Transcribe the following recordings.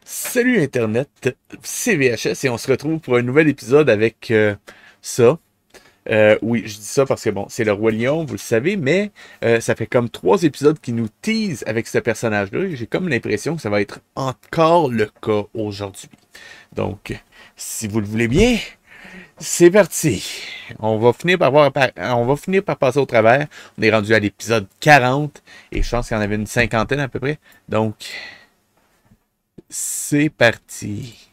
Salut Internet, c'est VHS et on se retrouve pour un nouvel épisode avec ça. Oui, je dis ça parce que bon, c'est le Roi Lion, vous le savez, mais ça fait comme 3 épisodes qui nous teasent avec ce personnage-là et j'ai comme l'impression que ça va être encore le cas aujourd'hui. Donc, si vous le voulez bien, c'est parti. On va finir par passer au travers. On est rendu à l'épisode 40 et je pense qu'il y en avait une cinquantaine à peu près. Donc, c'est parti.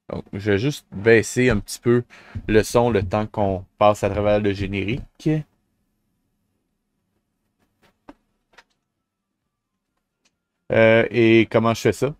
Donc, je vais juste baisser un petit peu le son le temps qu'on passe à travers le générique. Et comment je fais ça?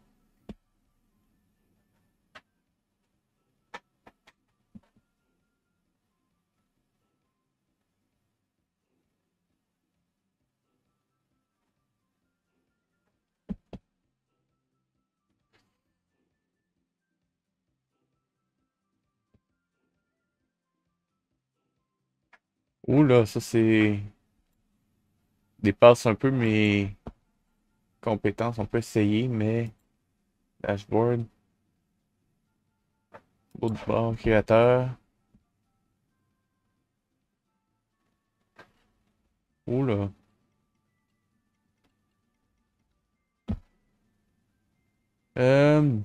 Ouh là, ça c'est dépasse un peu mes compétences. On peut essayer, mais dashboard, tableau de bord, créateur. Ouh là. Euh,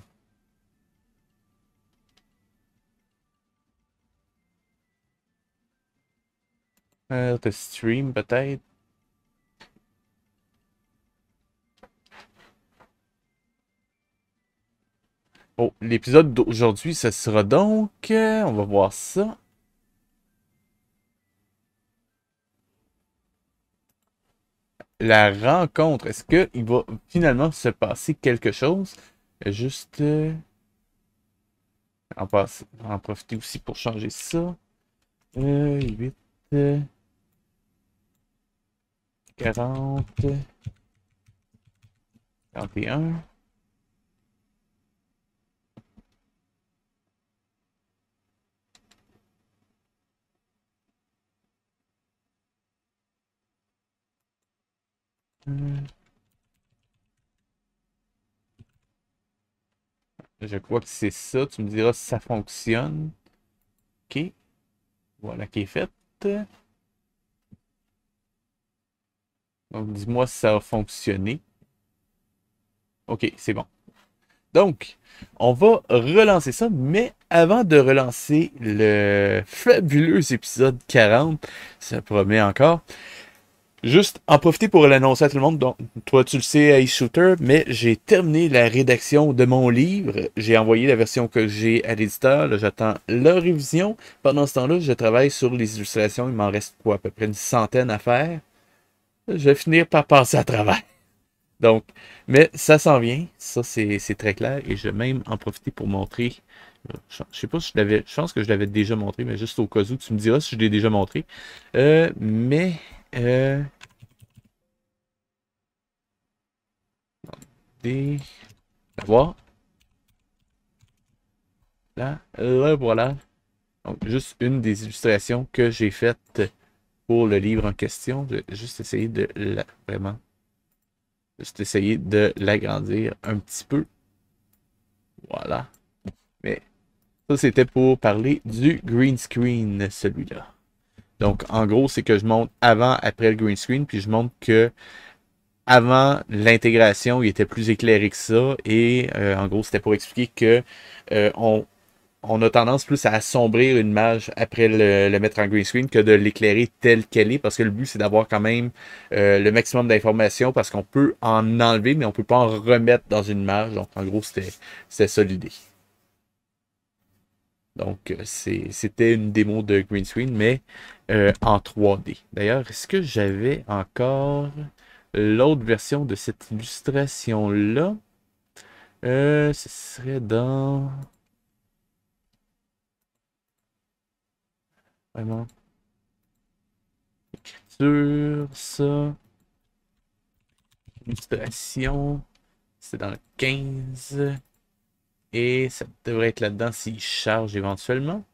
de stream peut-être. Oh, l'épisode d'aujourd'hui, ce sera donc, on va voir ça. La rencontre. Est-ce qu'il va finalement se passer quelque chose? Juste en profiter aussi pour changer ça. 8, 40, 41. Euh, Je crois que c'est ça. Tu me diras si ça fonctionne. OK. Voilà qui est fait. Donc, dis-moi si ça a fonctionné. OK, c'est bon. Donc, on va relancer ça, mais avant de relancer le fabuleux épisode 40, ça promet encore, juste en profiter pour l'annoncer à tout le monde. Donc, toi, tu le sais, Ice Shooter, mais j'ai terminé la rédaction de mon livre. J'ai envoyé la version que j'ai à l'éditeur. Là, j'attends leur révision. Pendant ce temps-là, je travaille sur les illustrations. Il m'en reste quoi, à peu près une centaine à faire. Je vais finir par passer à travers. Donc, mais ça s'en vient. Ça, c'est très clair. Et je vais même en profiter pour montrer. Je sais pas si je l'avais. Je pense que je l'avais déjà montré, mais juste au cas où, tu me diras si je l'ai déjà montré. Mais. Euh, des. Voir. Là, voilà. Donc, juste une des illustrations que j'ai faites pour le livre en question. Je vais juste essayer de vraiment. Juste essayer de l'agrandir un petit peu. Voilà. Mais ça, c'était pour parler du green screen, celui-là. Donc, en gros, c'est que je montre avant, après le green screen, puis je montre que avant l'intégration, il était plus éclairé que ça. Et en gros, c'était pour expliquer que euh, on, on a tendance plus à assombrir une image après le mettre en green screen que de l'éclairer telle qu'elle est, parce que le but, c'est d'avoir quand même le maximum d'informations, parce qu'on peut en enlever, mais on peut pas en remettre dans une image. Donc, en gros, c'était ça l'idée. Donc, c'était une démo de green screen, mais en 3D. D'ailleurs, est-ce que j'avais encore l'autre version de cette illustration-là? Ce serait dans... Vraiment, écriture, ça, illustration, c'est dans le 15. Et ça devrait être là-dedans s'il charge éventuellement.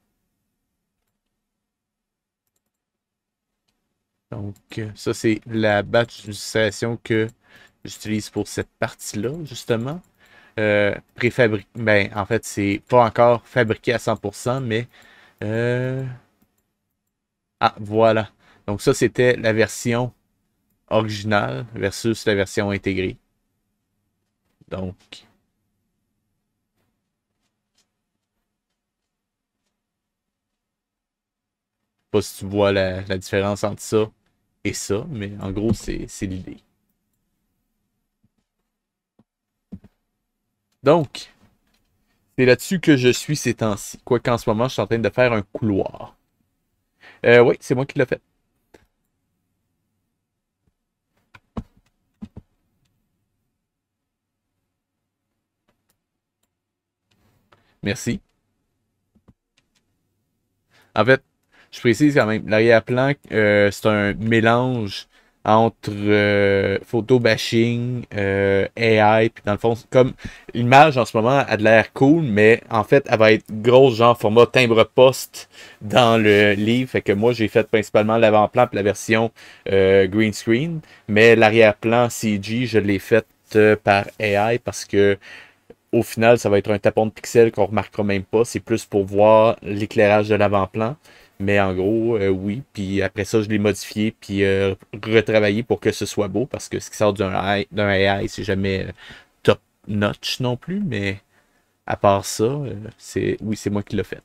Donc, ça, c'est la batch d'illustration que j'utilise pour cette partie-là, justement. Préfabriqué. Ben, en fait, c'est pas encore fabriqué à 100%, mais. euh, Ah, voilà. Donc, ça, c'était la version originale versus la version intégrée. Donc, je sais pas si tu vois la différence entre ça et ça, mais en gros, c'est l'idée. Donc, c'est là-dessus que je suis ces temps-ci. Quoique en ce moment, je suis en train de faire un couloir. Oui, c'est moi qui l'ai fait. Merci. En fait, je précise quand même, l'arrière-plan, c'est un mélange entre photo bashing, AI, puis dans le fond, comme l'image en ce moment a de l'air cool, mais en fait, elle va être grosse, genre format timbre-poste dans le livre. Fait que moi, j'ai fait principalement l'avant-plan puis la version green screen, mais l'arrière-plan CG, je l'ai fait par AI parce que au final, ça va être un tapon de pixels qu'on remarquera même pas. C'est plus pour voir l'éclairage de l'avant-plan. Mais en gros, oui. Puis après ça, je l'ai modifié puis retravaillé pour que ce soit beau. Parce que ce qui sort d'un AI, c'est jamais top notch non plus. Mais à part ça, oui, c'est moi qui l'ai fait.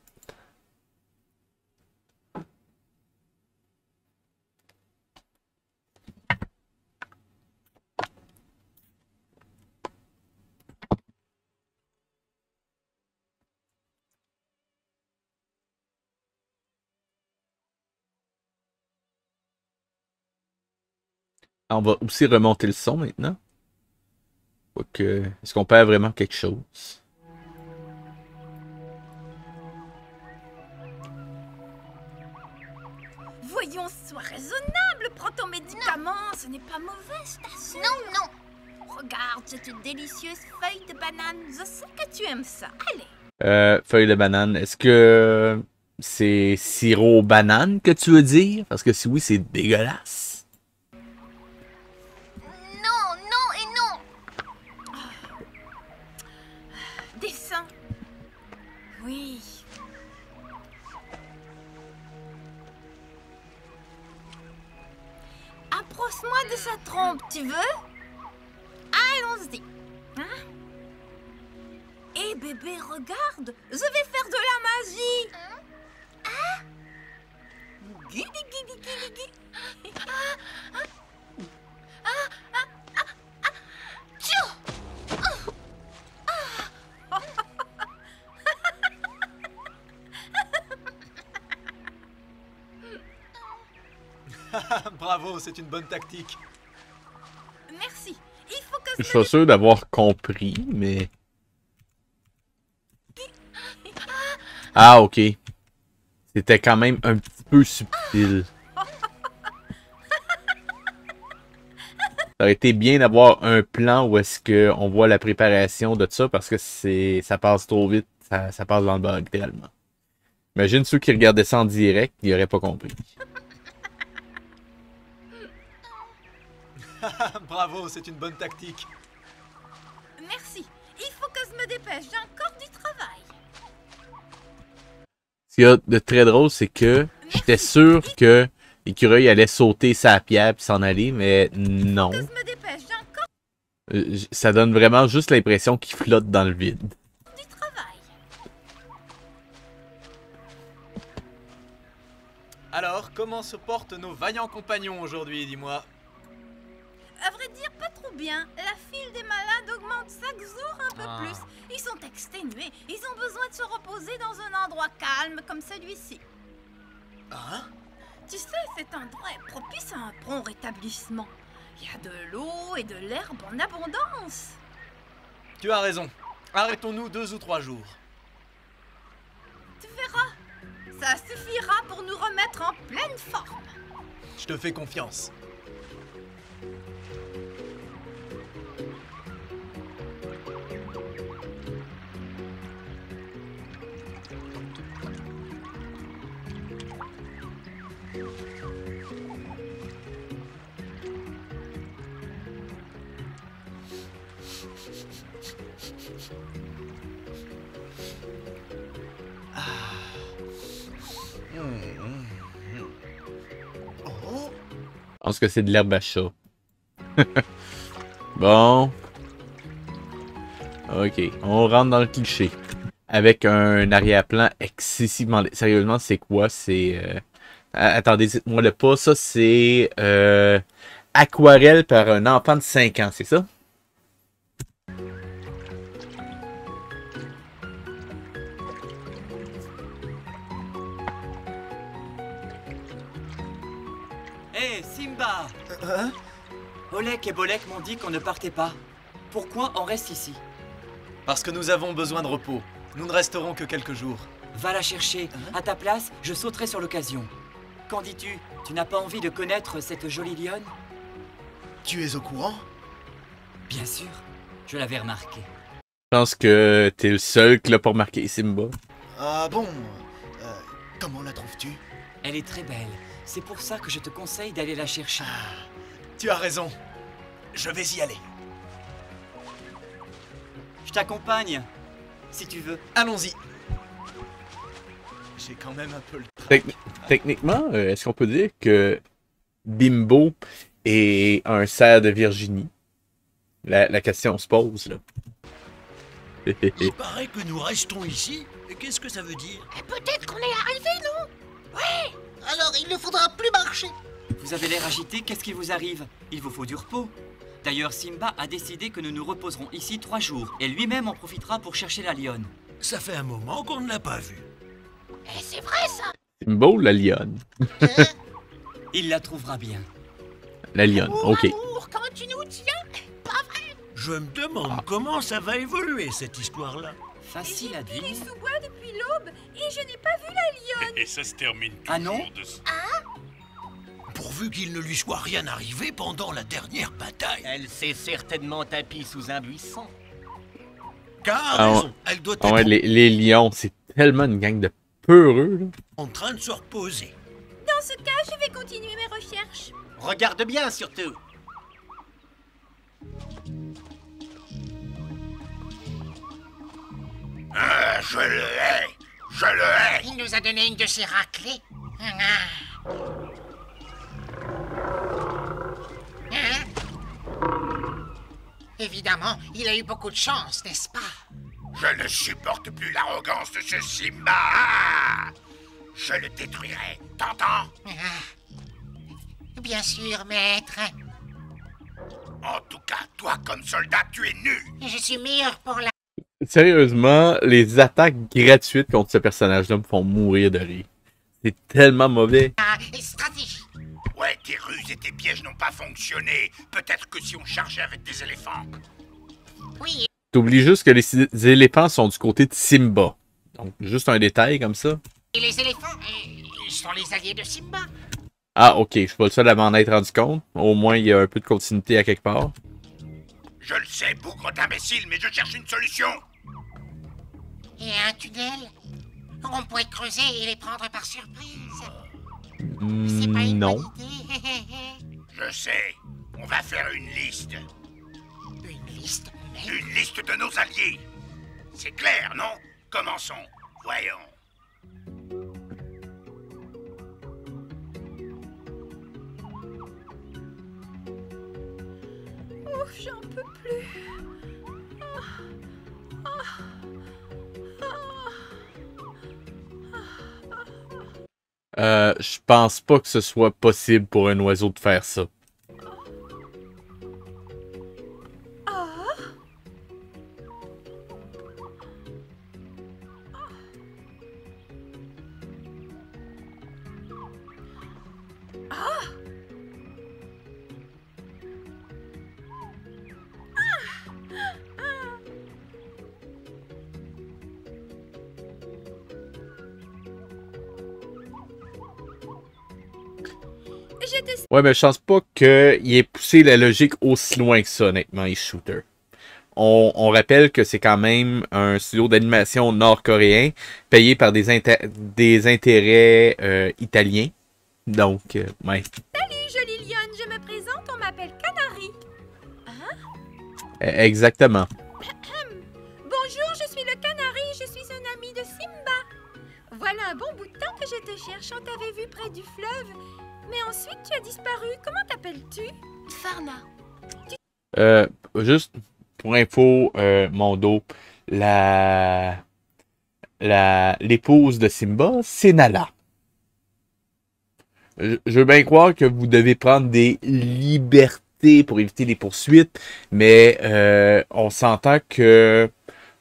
On va aussi remonter le son maintenant. Est-ce qu'on perd vraiment quelque chose? Voyons, sois raisonnable, prends ton médicament, ce n'est pas mauvais, je t'assure. Non, non. Regarde, cette délicieuse feuille de banane, je sais que tu aimes ça. Allez. Feuille de banane. Est-ce que c'est sirop banane que tu veux dire? Parce que si oui, c'est dégueulasse. Non, non et non. Descends. Oui. Approche-moi de sa trompe, tu veux? Allons-y. Hein? Eh bébé, regarde, je vais faire de la magie. Ah, Guidi, guidi, guidi, guidi. tchou. Bravo, c'est une bonne tactique. Merci. Il faut que Je suis pas sûr d'avoir compris, mais. Ah, ok. C'était quand même un petit peu subtil. Ça aurait été bien d'avoir un plan où est-ce qu'on voit la préparation de ça parce que ça passe trop vite, ça passe dans le bas littéralement. Imagine ceux qui regardaient ça en direct, ils n'auraient pas compris. Bravo, c'est une bonne tactique. Merci. Il faut que je me dépêche. J'ai encore du travail. Ce qu'il y a de très drôle, c'est que j'étais sûr que l'écureuil allait sauter sa pierre et s'en aller, mais non. Que je me dépêche. J'ai encore Ça donne vraiment juste l'impression qu'il flotte dans le vide. du travail. Alors, comment se portent nos vaillants compagnons aujourd'hui, dis-moi? À vrai dire, pas trop bien. La file des malades augmente chaque jour un peu Ah. plus. Ils sont exténués. Ils ont besoin de se reposer dans un endroit calme comme celui-ci. Hein? Tu sais, cet endroit est propice à un prompt rétablissement. Il y a de l'eau et de l'herbe en abondance. Tu as raison. Arrêtons-nous 2 ou 3 jours. Tu verras. Ça suffira pour nous remettre en pleine forme. Je te fais confiance. Oh, Je pense que c'est de l'herbe à chat. Bon. Ok, on rentre dans le cliché. Avec un arrière-plan excessivement... Sérieusement, c'est quoi? C'est... Attendez, dites-moi le pas. Ça, c'est... aquarelle par un enfant de 5 ans, c'est ça? Hé, Simba! hein? Olek et Bolek m'ont dit qu'on ne partait pas. Pourquoi on reste ici? Parce que nous avons besoin de repos. Nous ne resterons que quelques jours. Va la chercher. À ta place, je sauterai sur l'occasion. Qu'en dis-tu? Tu n'as pas envie de connaître cette jolie lionne? Tu es au courant? Bien sûr, je l'avais remarqué. Je pense que t'es le seul qui l'a pas remarqué, Simba. Ah bon? Comment la trouves-tu? Elle est très belle. C'est pour ça que je te conseille d'aller la chercher. Tu as raison. Je vais y aller. Je t'accompagne, si tu veux. Allons-y. J'ai quand même un peu le... Techniquement, est-ce qu'on peut dire que Bimbo est un cerf de Virginie? La question se pose, là. Il paraît que nous restons ici. Et qu'est-ce que ça veut dire? Peut-être qu'on est arrivé, non? Ouais. Alors il ne faudra plus marcher. Vous avez l'air agité, qu'est-ce qui vous arrive? Il vous faut du repos. D'ailleurs, Simba a décidé que nous nous reposerons ici 3 jours. Et lui-même en profitera pour chercher la lionne. Ça fait un moment qu'on ne l'a pas vu. Eh, c'est vrai ça. Bimbo, la lionne. Il la trouvera bien. La lionne, ok. Amour, quand tu nous tiens. Pas vrai. Je me demande comment ça va évoluer, cette histoire-là. Facile à dire. sous-bois depuis l'aube et je n'ai pas vu la lionne. Et ça se termine toujours Ah non? de ce... Pourvu qu'il ne lui soit rien arrivé pendant la dernière bataille. Elle s'est certainement tapie sous un buisson. Car Ah, raison, elle doit Ah ouais, être les lions, c'est tellement une gang de peureux, là. en train de se reposer. Dans ce cas, je vais continuer mes recherches. Regarde bien surtout. Je le hais! Je le hais! Il nous a donné une de ses raclées. Ah. Évidemment, il a eu beaucoup de chance, n'est-ce pas? Je ne supporte plus l'arrogance de ce Simba! Je le détruirai, t'entends? Bien sûr, maître. En tout cas, toi comme soldat, tu es nul! Je suis meilleur pour la... Sérieusement, les attaques gratuites contre ce personnage-là me font mourir de rire. C'est tellement mauvais. stratégie. Ouais, tes ruses et tes pièges n'ont pas fonctionné. Peut-être que si on chargeait avec des éléphants. Oui, T'oublies juste que les éléphants sont du côté de Simba. Donc, juste un détail comme ça. et les éléphants, ils sont les alliés de Simba. Ah, ok, je suis pas le seul à m'en être rendu compte. Au moins, il y a un peu de continuité à quelque part. Je le sais, bougre d'imbécile, mais je cherche une solution. Et un tunnel? On pourrait creuser et les prendre par surprise. C'est pas une Non. bonne idée. Je sais, on va faire une liste. Une liste, mais... Une liste de nos alliés. C'est clair, non? Commençons. Voyons. Ouf, j'en peux plus. Je pense pas que ce soit possible pour un oiseau de faire ça. Ouais, mais je pense pas qu'il ait poussé la logique aussi loin que ça, honnêtement, les shooters. On rappelle que c'est quand même un studio d'animation nord-coréen payé par des intérêts italiens. Donc, ouais. Salut, jolie lionne, je me présente, on m'appelle Canary. Exactement. je te cherche, on t'avait vu près du fleuve. Mais ensuite, tu as disparu. Comment t'appelles-tu? Farna. Juste pour info, Mondo, l'épouse de Simba, c'est Nala. Je veux bien croire que vous devez prendre des libertés pour éviter les poursuites, mais on s'entend que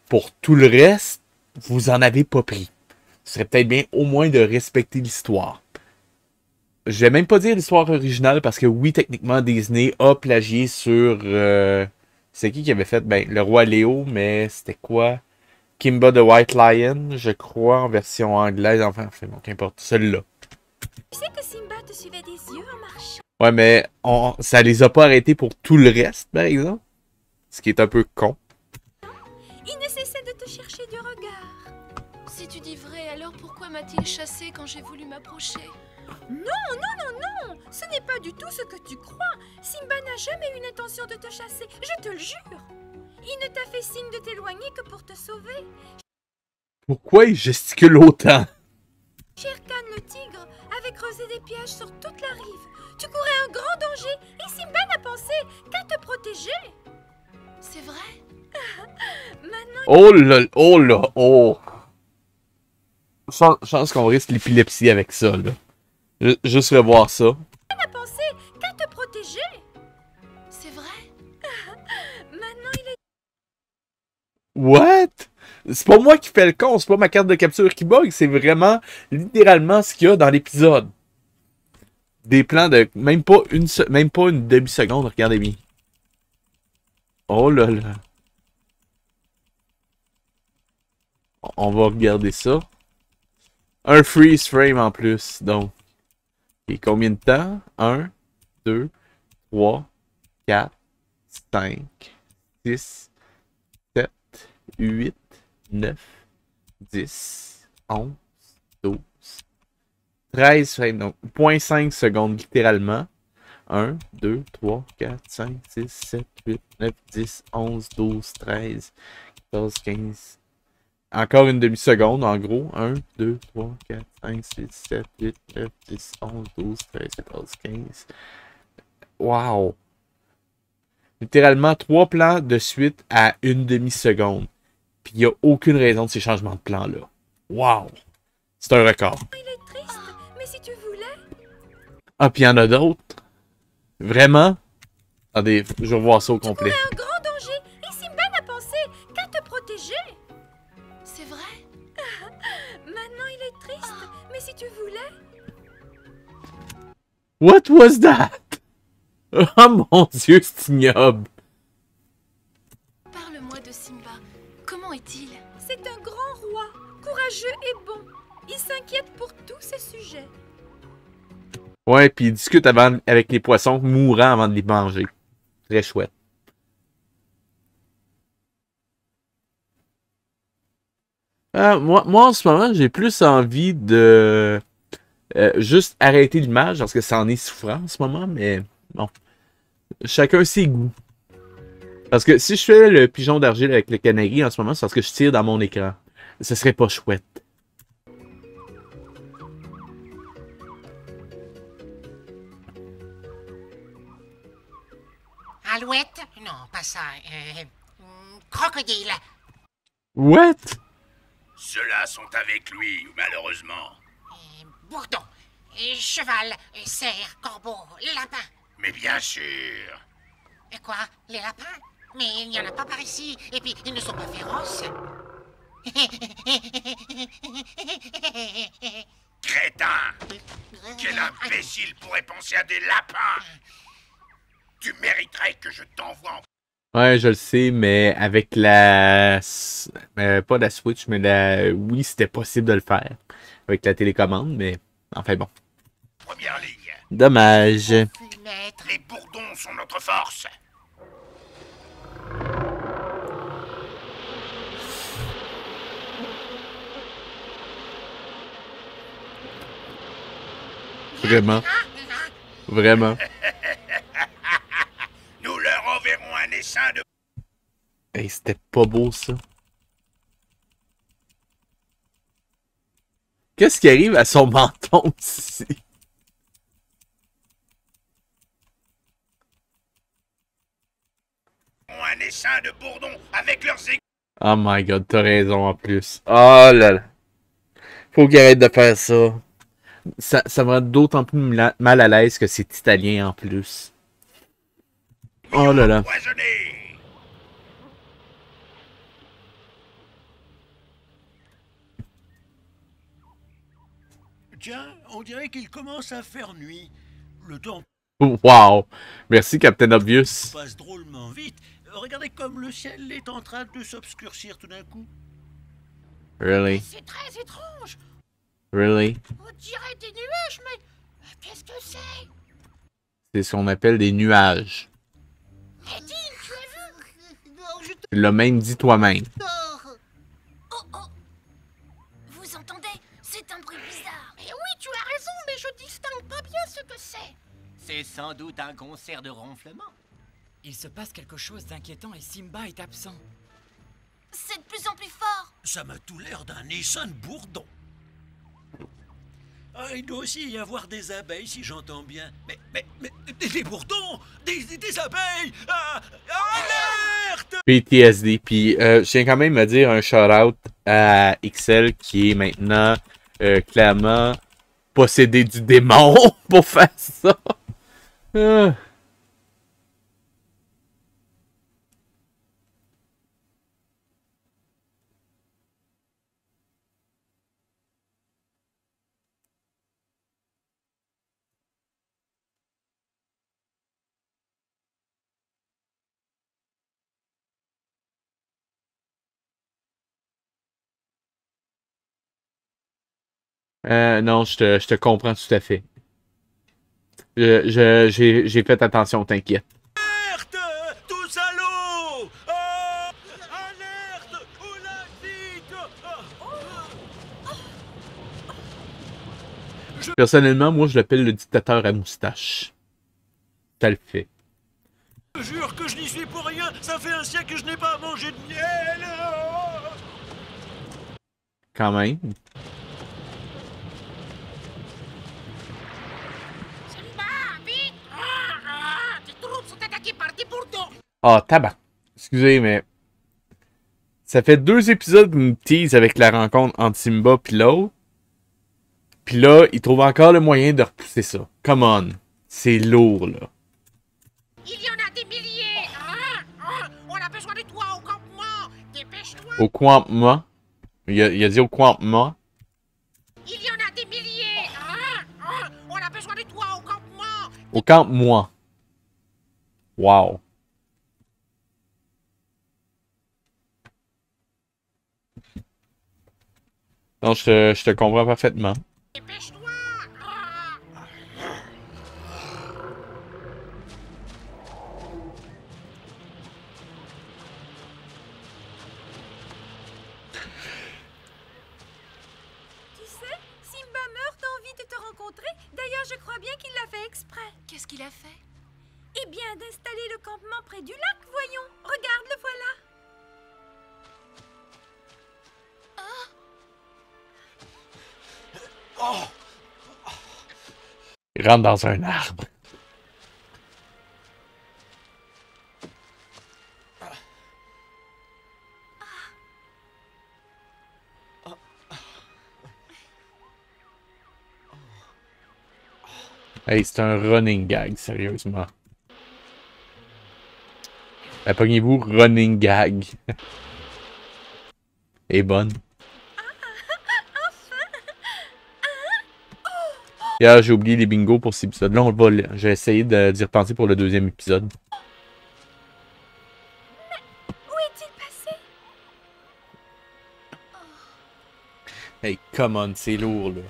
pour tout le reste, vous en avez pas pris. Ce serait peut-être bien au moins de respecter l'histoire. Je vais même pas dire l'histoire originale parce que oui, techniquement, Disney a plagié sur... c'est qui avait fait? Ben, le roi Léo, mais c'était quoi? Kimba the White Lion, je crois, en version anglaise. Enfin, bon, qu'importe, celle-là. Tu sais que Simba te suivait des yeux en marchant? Ouais, mais ça les a pas arrêtés pour tout le reste, par exemple. Ce qui est un peu con. Il ne cessait de te chercher du regard. Si tu dis vrai, alors pourquoi m'a-t-il chassé quand j'ai voulu m'approcher? Non, ce n'est pas du tout ce que tu crois. Simba n'a jamais eu l'intention de te chasser, je te le jure. Il ne t'a fait signe de t'éloigner que pour te sauver. Pourquoi il gesticule autant? Shere Khan le tigre avait creusé des pièges sur toute la rive. Tu courais un grand danger et Simba n'a pensé qu'à te protéger. C'est vrai? Maintenant, Oh là, oh! Chance qu'on risque l'épilepsie avec ça, là. Juste revoir ça. il n'a pensé qu'à te protéger. C'est vrai? Maintenant, il est... What? C'est pas moi qui fais le con, c'est pas ma carte de capture qui bug, c'est vraiment littéralement ce qu'il y a dans l'épisode. Des plans de même pas une demi-seconde, regardez bien. Oh là là. On va regarder ça. Un freeze frame en plus, donc. Et combien de temps? 1, 2, 3, 4, 5, 6, 7, 8, 9, 10, 11, 12, 13 frames. Donc, 0.5 secondes littéralement. 1, 2, 3, 4, 5, 6, 7, 8, 9, 10, 11, 12, 13, 14, 15. Encore une demi-seconde, en gros. 1, 2, 3, 4, 5, 6, 7, 8, 9, 10, 11, 12, 13, 14, 15. Wow! Littéralement, 3 plans de suite à une demi-seconde. Puis il n'y a aucune raison de ces changements de plan-là. Wow! C'est un record. Il est triste, mais si tu voulais... Ah, puis il y en a d'autres? Vraiment? Attendez, je vais revoir ça au complet. Tu courais un grand danger et Simba n'a pensé qu'à te protéger. C'est vrai? Maintenant, il est triste, mais si tu voulais... What was that? Oh mon Dieu, c'est ignoble. Parle-moi de Simba. Comment est-il? C'est un grand roi, courageux et bon. Il s'inquiète pour tous ses sujets. Ouais, puis il discute avec les poissons mourants avant de les manger. Très chouette. Moi, en ce moment, j'ai plus envie de juste arrêter l'image parce que ça en est souffrant en ce moment, mais bon. Chacun ses goûts. Parce que si je fais le pigeon d'argile avec le canari en ce moment, c'est parce que je tire dans mon écran. Ce serait pas chouette. Alouette? Non, pas ça. Crocodile. What? Ceux-là sont avec lui, malheureusement. Bourdon. Cheval. Cerf. Corbeau. Lapin. Mais bien sûr. Et quoi? Les lapins? Mais il n'y en a pas par ici. Et puis, ils ne sont pas féroces. Crétin! Quel imbécile pourrait penser à des lapins? Tu mériterais que je t'envoie en... Ouais, je le sais, mais avec la... pas la Switch, mais la Wii, c'était possible de le faire. Avec la télécommande, mais... Enfin bon. première ligne. Dommage. Maître. Les bourdons sont notre force. Vraiment. Vraiment. Nous leur enverrons un essaim de... Hey, c'était pas beau, ça. Qu'est-ce qui arrive à son menton ici? Un essaim de bourdons avec leurs aigus. Oh my god, t'as raison en plus. Oh là là. Faut qu'il arrête de faire ça. Ça me rend d'autant plus mal à l'aise que c'est italien en plus. Oh là là. Empoisonnés. Tiens, on dirait qu'il commence à faire nuit. Le temps Wow. Merci, Captain Obvious. passe drôlement vite. Regardez comme le ciel est en train de s'obscurcir tout d'un coup. Really? C'est très étrange. Really? On dirait des nuages, mais qu'est-ce que c'est? C'est ce qu'on appelle des nuages. Eddie, tu as vu? Non, je Tu l'as même dit toi-même. t'adore. Oh oh. Vous entendez? C'est un bruit bizarre. Mais oui, tu as raison, mais je distingue pas bien ce que c'est. C'est sans doute un concert de ronflement. Il se passe quelque chose d'inquiétant et Simba est absent. C'est de plus en plus fort. Ça m'a tout l'air d'un essaim de bourdons. Ah, il doit aussi y avoir des abeilles, si j'entends bien. Mais des bourdons, des abeilles. Ah, alerte! PTSD. Puis, je tiens quand même à dire un shout-out à XL qui est maintenant clairement possédé du démon pour faire ça. Ah. Non, je te comprends tout à fait. J'ai fait attention, t'inquiète. Alerte! Tous à l'eau! Ah, alerte! Au lac vite! Personnellement, moi, je l'appelle le dictateur à moustache. Ça le fait. Je jure que je n'y suis pour rien. Ça fait un siècle que je n'ai pas mangé de miel. Quand même. Simba, vite! Tes troupes sont attaquées par des bourdons. Ah, tabac. Excusez, mais... Ça fait 2 épisodes qu'on nous tease avec la rencontre entre Simba pis l'autre. Pis là, ils trouvent encore le moyen de repousser ça. Come on. C'est lourd, là. Il y en a des milliers. On a besoin de toi au campement. Dépêche-toi. Au campement. Il a dit au campement. Il y en a des milliers. On a besoin de toi au campement. Au camp-moi. Wow. Non, je te comprends parfaitement. Dépêche-toi. Tu sais, Simba meurt d'envie de te rencontrer. D'ailleurs, je crois bien qu'il l'a fait exprès. Qu'est-ce qu'il a fait? Eh bien, d'installer le campement près du lac, voyons. Regarde, le voilà. Il rentre dans un arbre. Hey, c'est un running gag, sérieusement. Pognez-vous running gag. Elle est bonne. Yeah, j'ai oublié les bingos pour cet épisode-là. J'ai essayé d'y repenser pour le 2e épisode. Où est-il passé? Hey, come on, c'est lourd, là.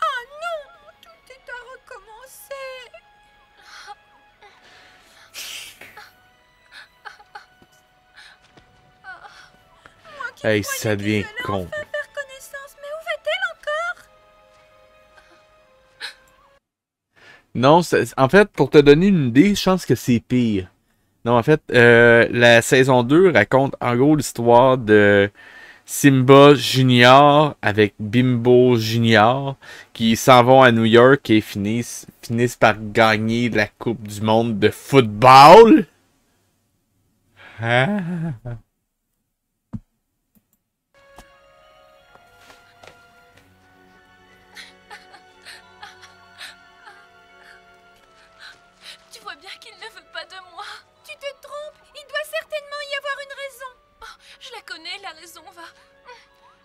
Oh non, tout est à recommencer. Moi qui Hey, croyais ça devient qu'ils allaient con. enfin faire connaissance, mais où va-t-elle encore? Non, en fait, pour te donner une idée, je pense que c'est pire. Non, en fait, la saison 2 raconte en gros l'histoire de Simba Junior avec Bimbo Junior qui s'en vont à New York et finissent par gagner la Coupe du Monde de football. Ah. Tu vois bien qu'il ne veut pas de moi. Tu te trompes, il doit certainement y avoir une raison. Oh, je la connais, la raison va.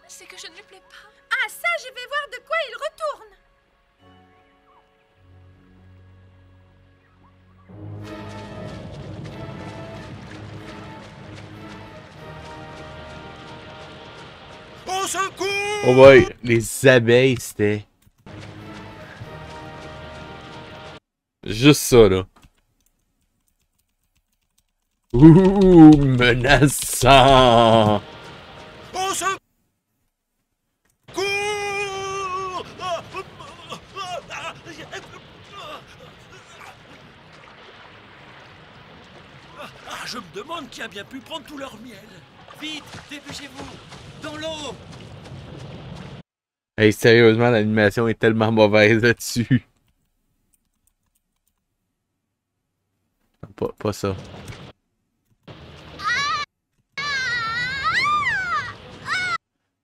C'est que je ne lui plais pas. Ah ça, je vais voir de quoi il retourne. Au secours! Oh boy, les abeilles, c'était... juste ça, là. Ouh, menaçant! Au secours! Ah, je me demande qui a bien pu prendre tout leur miel. Vite, dépêchez-vous. Dans l'eau. Hey, sérieusement, l'animation est tellement mauvaise là-dessus. Pas ça.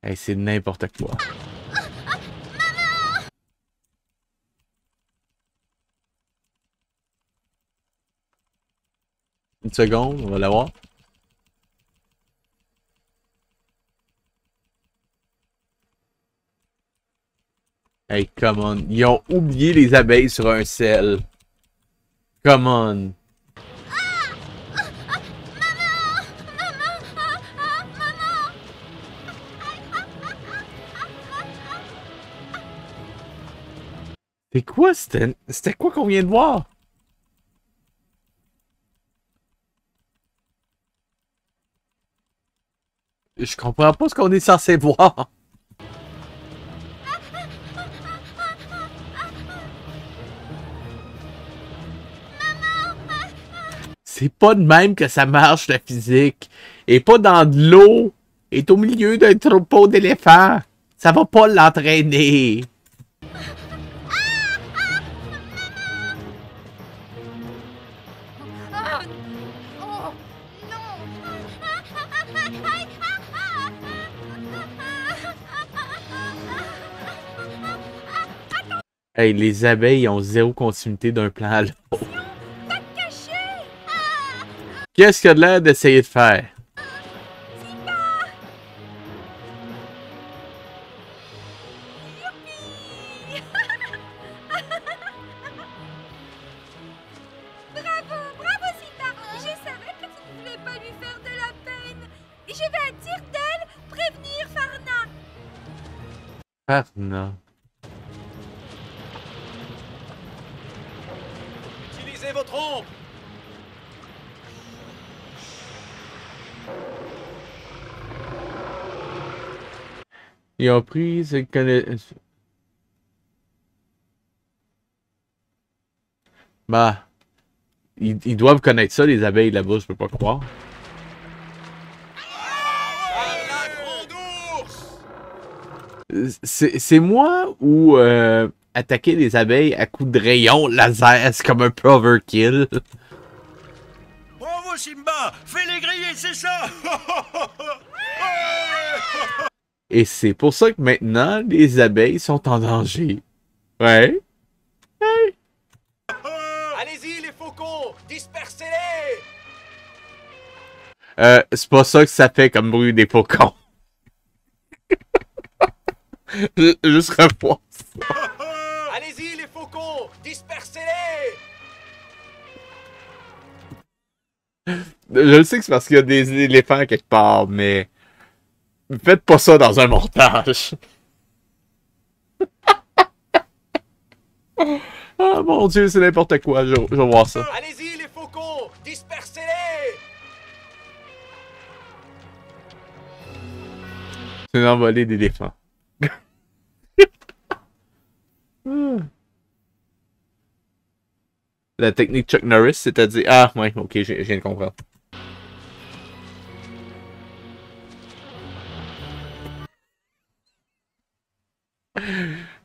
Hey, c'est n'importe quoi. Une seconde, on va la voir. Hey, come on. Ils ont oublié les abeilles sur un sel. Come on. C'est quoi? C'était quoi qu'on vient de voir? Je comprends pas ce qu'on est censé voir. C'est pas de même que ça marche, la physique. Et pas dans de l'eau. Est au milieu d'un troupeau d'éléphants. Ça va pas l'entraîner. Hey, les abeilles ont zéro continuité d'un plan à l'autre. Qu'est-ce qu'il y a de l'air d'essayer de faire? Bravo, bravo Simba. Je savais que tu ne voulais pas lui faire de la peine. Et je vais à Tire-d'elle prévenir Farna. Farna. Utilisez vos trompes. Ils ont pris ce connaissance. Bah. Ils doivent connaître ça, les abeilles là-bas, je peux pas croire. C'est moi ou attaquer les abeilles à coups de rayon laser, c'est comme un overkill. Bravo Simba! Fais-les griller, c'est ça! Et c'est pour ça que maintenant, les abeilles sont en danger. Ouais. Ouais. Allez-y les faucons, dispersez-les! C'est pas ça que ça fait comme bruit des faucons. Juste revoir ça. Allez-y les faucons, dispersez-les! Je le sais que c'est parce qu'il y a des éléphants quelque part, mais... faites pas ça dans un montage. Ah mon dieu, c'est n'importe quoi, je vais voir ça. Allez-y les faucons, dispersez-les! C'est une envolée d'éléphants. La technique Chuck Norris, c'est-à-dire... Ah, ouais, ok, je viens de comprendre.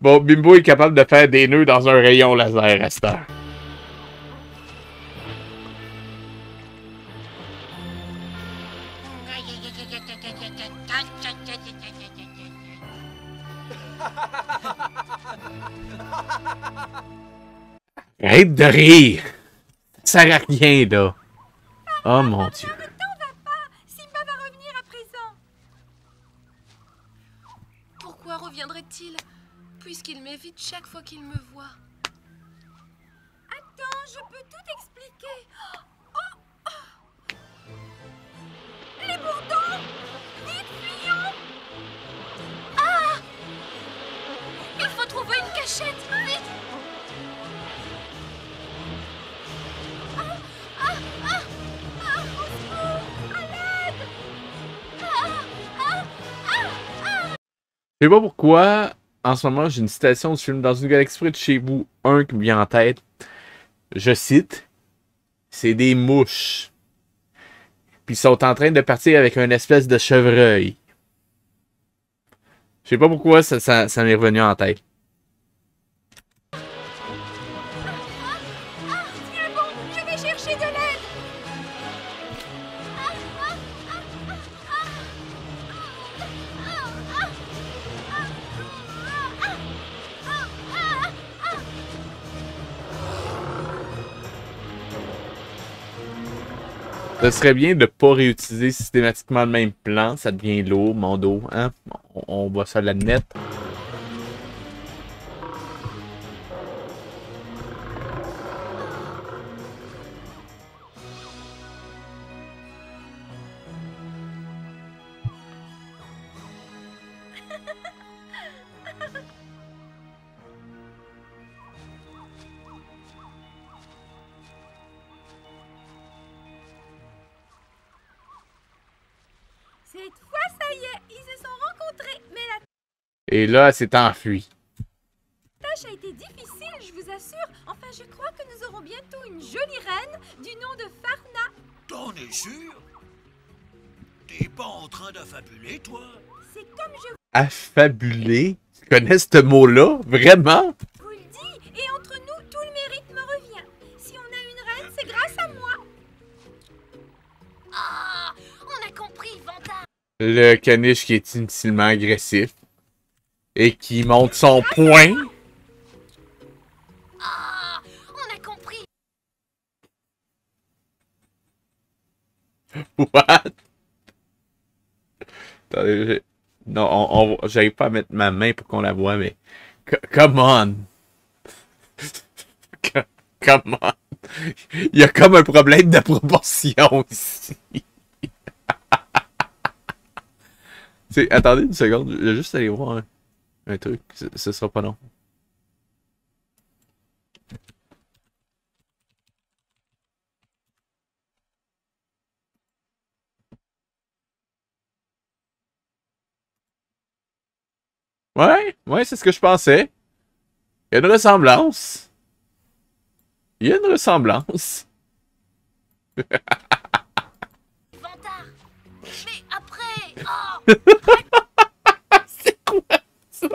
Bon, Bimbo est capable de faire des nœuds dans un rayon laser à cette heure. Arrête de rire! Ça sert à rien, là. Oh mon Dieu. Le temps va pas. Simba va revenir à présent. Pourquoi reviendrait-il? Puisqu'il m'évite chaque fois qu'il me voit. Attends, je peux tout expliquer. Oh, oh. Les bourdons! Vite, fuyons! Ah! Il faut trouver une cachette, vite! Je sais pas pourquoi, en ce moment, j'ai une citation du film Dans une galaxie près de chez vous, un qui me vient en tête. Je cite, c'est des mouches. Puis ils sont en train de partir avec une espèce de chevreuil. Je sais pas pourquoi ça m'est revenu en tête. Tiens bon, je vais chercher de l'aide. Ce serait bien de pas réutiliser systématiquement le même plan. Ça devient lourd, mon dos. Hein? On va ça l'admettre. Cette fois, ça y est, ils se sont rencontrés. Mais la Et là, elle s'est enfuie. tâche a été difficile, je vous assure. Enfin, je crois que nous aurons bientôt une jolie reine du nom de Farna. T'en es sûr? T'es pas en train d'affabuler, toi? C'est comme je Affabulé? Tu connais ce mot-là? Vraiment? vous le dis. Et entre nous, tout le mérite me revient. Si on a une reine, c'est grâce à moi. Ah! On a compris, Vantard! Le caniche qui est inutilement agressif. Et qui monte son poing. Ah! On a compris! What? Attendez, non, j'arrive pas à mettre ma main pour qu'on la voit, mais... Come on! Come on! Il y a comme un problème de proportion ici. Attendez une seconde, je vais juste aller voir un truc, ce sera pas long. Ouais, c'est ce que je pensais. Il y a une ressemblance. Il y a une ressemblance. Vantard! Mais après... Oh! C'est quoi ça?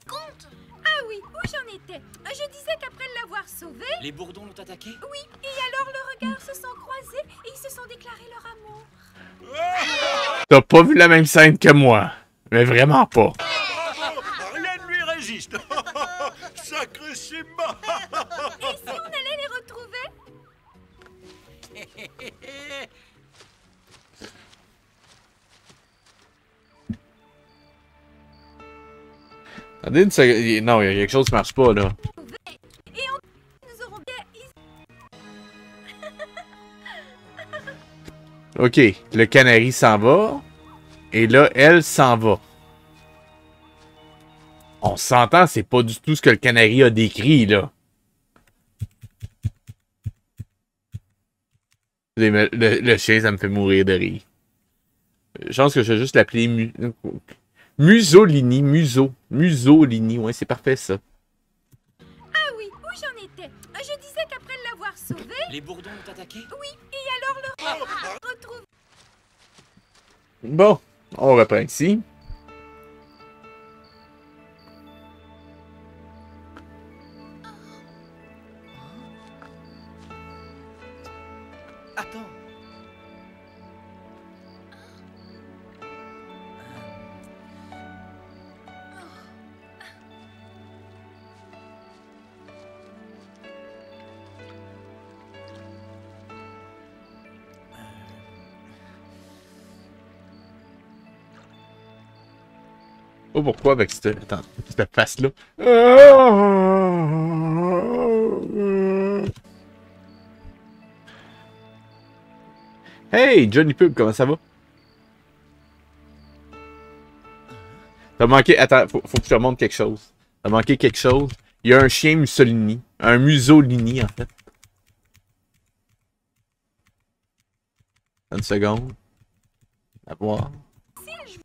Compte! Ah oui, où j'en étais? Je disais qu'après l'avoir sauvé, Les bourdons l'ont attaqué? oui, et alors leurs regards se sont croisés et ils se sont déclarés leur amour. T'as pas vu la même scène que moi. Mais vraiment pas. Rien ne lui résiste. Sacré Simba. Et si on allait les retrouver? Attendez une seconde. Non, il y a quelque chose qui marche pas, là. Et nous aurons bien... Ok, le canari s'en va. Et là, elle s'en va. On s'entend, c'est pas du tout ce que le canari a décrit, là. Le chien, ça me fait mourir de rire. Je pense que je vais juste l'appeler Musolini. Musolini, ouais, c'est parfait, ça. Ah oui, où j'en étais? Je disais qu'après l'avoir sauvé, Les bourdons l'ont attaqué? oui, et alors le retrouve. Bon, on reprend ici. Attends. Oh, pourquoi avec cette, attends, cette face-là? Hey, Johnny Pub, comment ça va? T'as manqué... Attends, faut que je te remontre quelque chose. T'as manqué quelque chose. Il y a un chien Mussolini. Un Mussolini, en fait. Une seconde. À voir.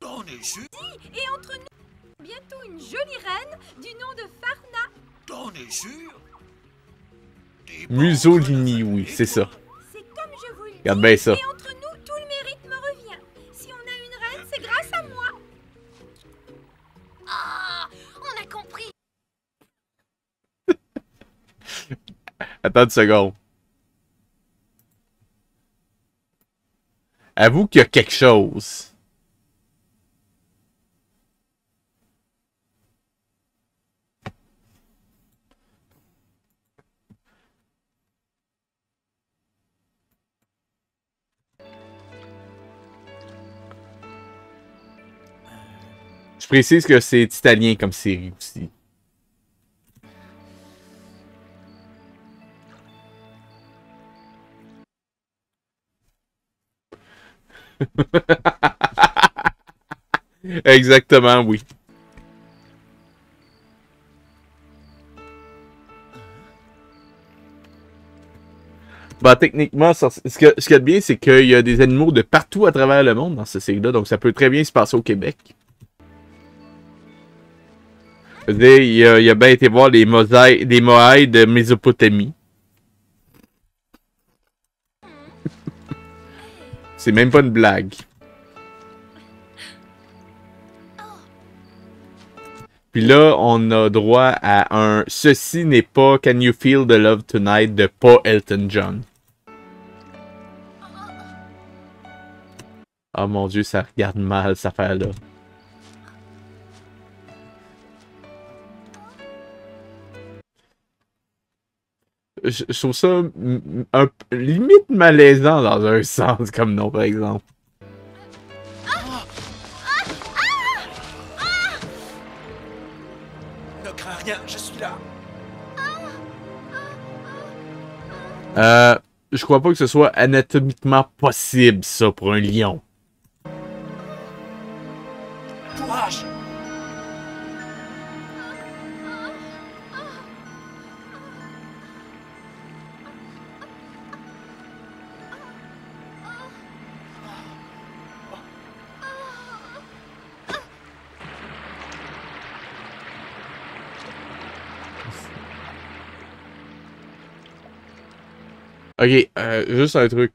T'en es sûr? Et entre nous, bientôt une jolie reine du nom de Farna. T'en es sûr? Mussolini, oui, c'est ça. C'est comme je vous le dis. Regarde bien ça. Et entre nous, tout le mérite me revient. Si on a une reine, c'est grâce à moi. Ah, on a compris. Attends une seconde. Avoue qu'il y a quelque chose. Je précise que c'est italien comme série aussi. Exactement, oui. Bah, techniquement, ce qu'il y a de bien, c'est qu'il y a des animaux de partout à travers le monde dans cette série-là, donc ça peut très bien se passer au Québec. Je veux dire, il a bien été voir les Moaïs de Mésopotamie. C'est même pas une blague. Puis là, on a droit à un « Ceci n'est pas Can You Feel the Love Tonight » de pas Elton John. Oh mon Dieu, ça regarde mal, cette affaire-là. Je trouve ça limite malaisant dans un sens comme nom, par exemple. Ne crains rien, je suis là. Je crois pas que ce soit anatomiquement possible, ça, pour un lion. Courage! Ok, juste un truc.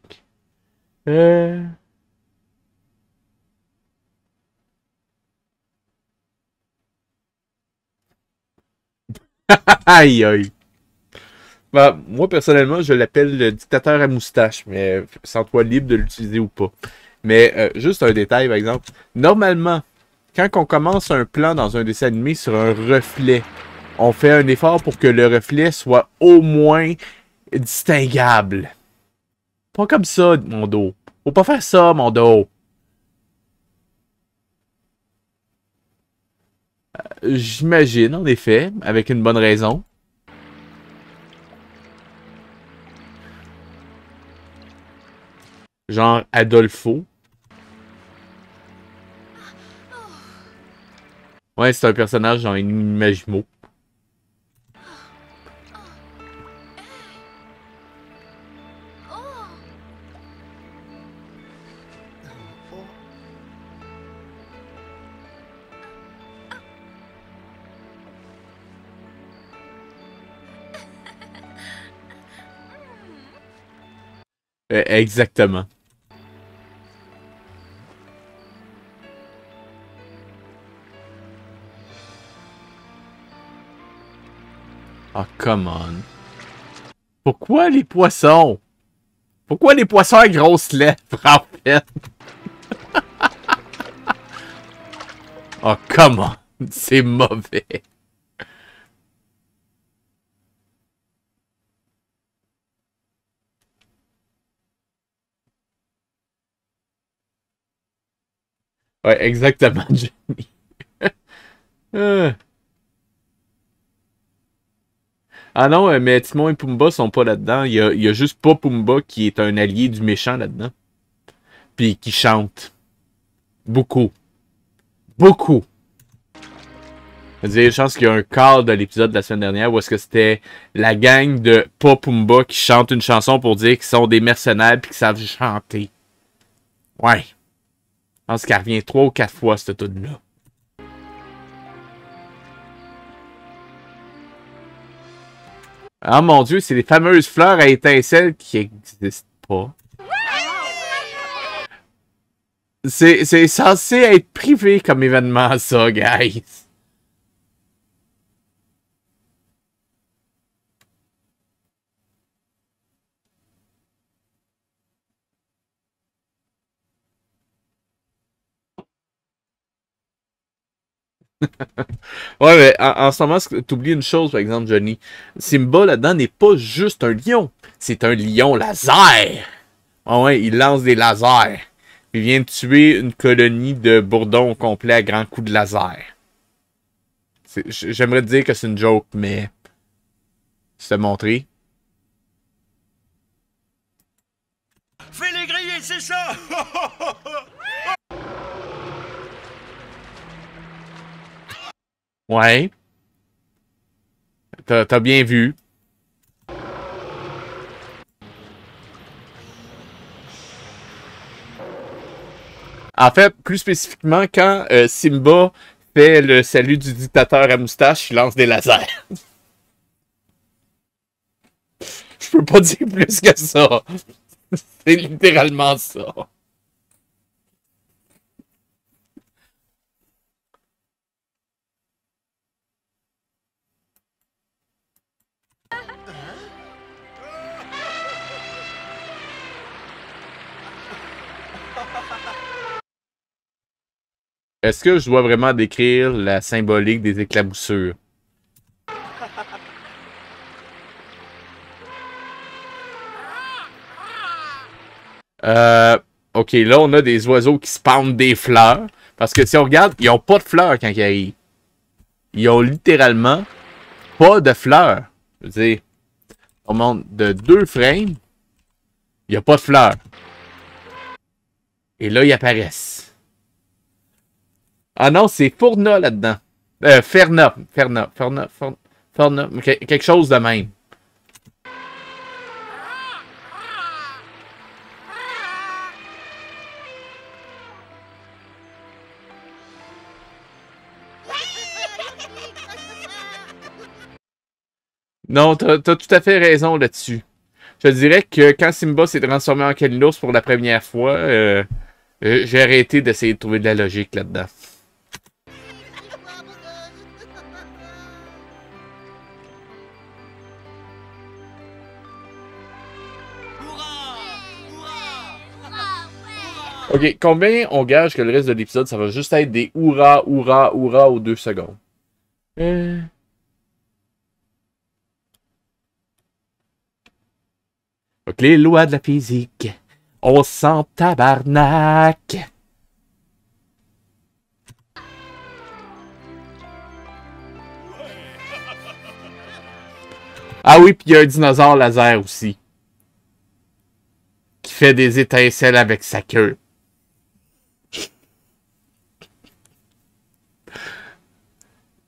Aïe aïe. Bah, moi, personnellement, je l'appelle le dictateur à moustache, mais sens-toi libre de l'utiliser ou pas. Mais juste un détail, par exemple. Normalement, quand on commence un plan dans un dessin animé sur un reflet, on fait un effort pour que le reflet soit au moins distinguable. Pas comme ça, mon dos. Faut pas faire ça, mon dos. J'imagine, en effet, avec une bonne raison. Genre Adolfo. Ouais, c'est un personnage genre Imagimo. Exactement. Ah, come on. Pourquoi les poissons? Pourquoi les poissons à grosses lèvres, en fait? Oh, comment? C'est mauvais. Ouais, exactement, Jenny. Ah non, mais Timon et Pumba sont pas là-dedans. Il y a juste pas Pumba qui est un allié du méchant là-dedans. Puis qui chante. Beaucoup. Beaucoup. Je pense qu'il y a un quart de l'épisode de la semaine dernière où est-ce que c'était la gang de pas Pumba qui chante une chanson pour dire qu'ils sont des mercenaires et qu'ils savent chanter. Ouais. Je pense qu'elle revient 3 ou 4 fois, cette tune-là. Ah mon Dieu, c'est les fameuses fleurs à étincelles qui n'existent pas. C'est censé être privé comme événement, ça, guys. Ouais, mais en ce moment, t'oublies une chose, par exemple, Johnny. Simba, là-dedans, n'est pas juste un lion. C'est un lion laser. Ah ouais, il lance des lasers. Il vient de tuer une colonie de bourdons au complet à grands coups de laser. J'aimerais te dire que c'est une joke, mais... Je t'ai montré. Fais-les griller, c'est ça! Ouais. T'as bien vu. En fait, plus spécifiquement, quand Simba fait le salut du dictateur à moustache, il lance des lasers. Je peux pas dire plus que ça. C'est littéralement ça. Est-ce que je dois vraiment décrire la symbolique des éclaboussures? Ok, là, on a des oiseaux qui spawnent des fleurs. Parce que si on regarde, ils n'ont pas de fleurs quand ils arrivent. Ils ont littéralement pas de fleurs. Je veux dire, on monte de 2 frames, il n'y a pas de fleurs. Et là, ils apparaissent. Ah non, c'est Fourna là-dedans. Ferna. Quelque chose de même. Non, t'as tout à fait raison là-dessus. Je te dirais que quand Simba s'est transformé en Kalinos pour la première fois, j'ai arrêté d'essayer de trouver de la logique là-dedans. Ok, combien on gage que le reste de l'épisode, ça va juste être des hurrah, hurrah, hurrah aux 2 secondes? Donc, les lois de la physique, on s'en tabarnak. Ah oui, puis il y a un dinosaure laser aussi. Qui fait des étincelles avec sa queue.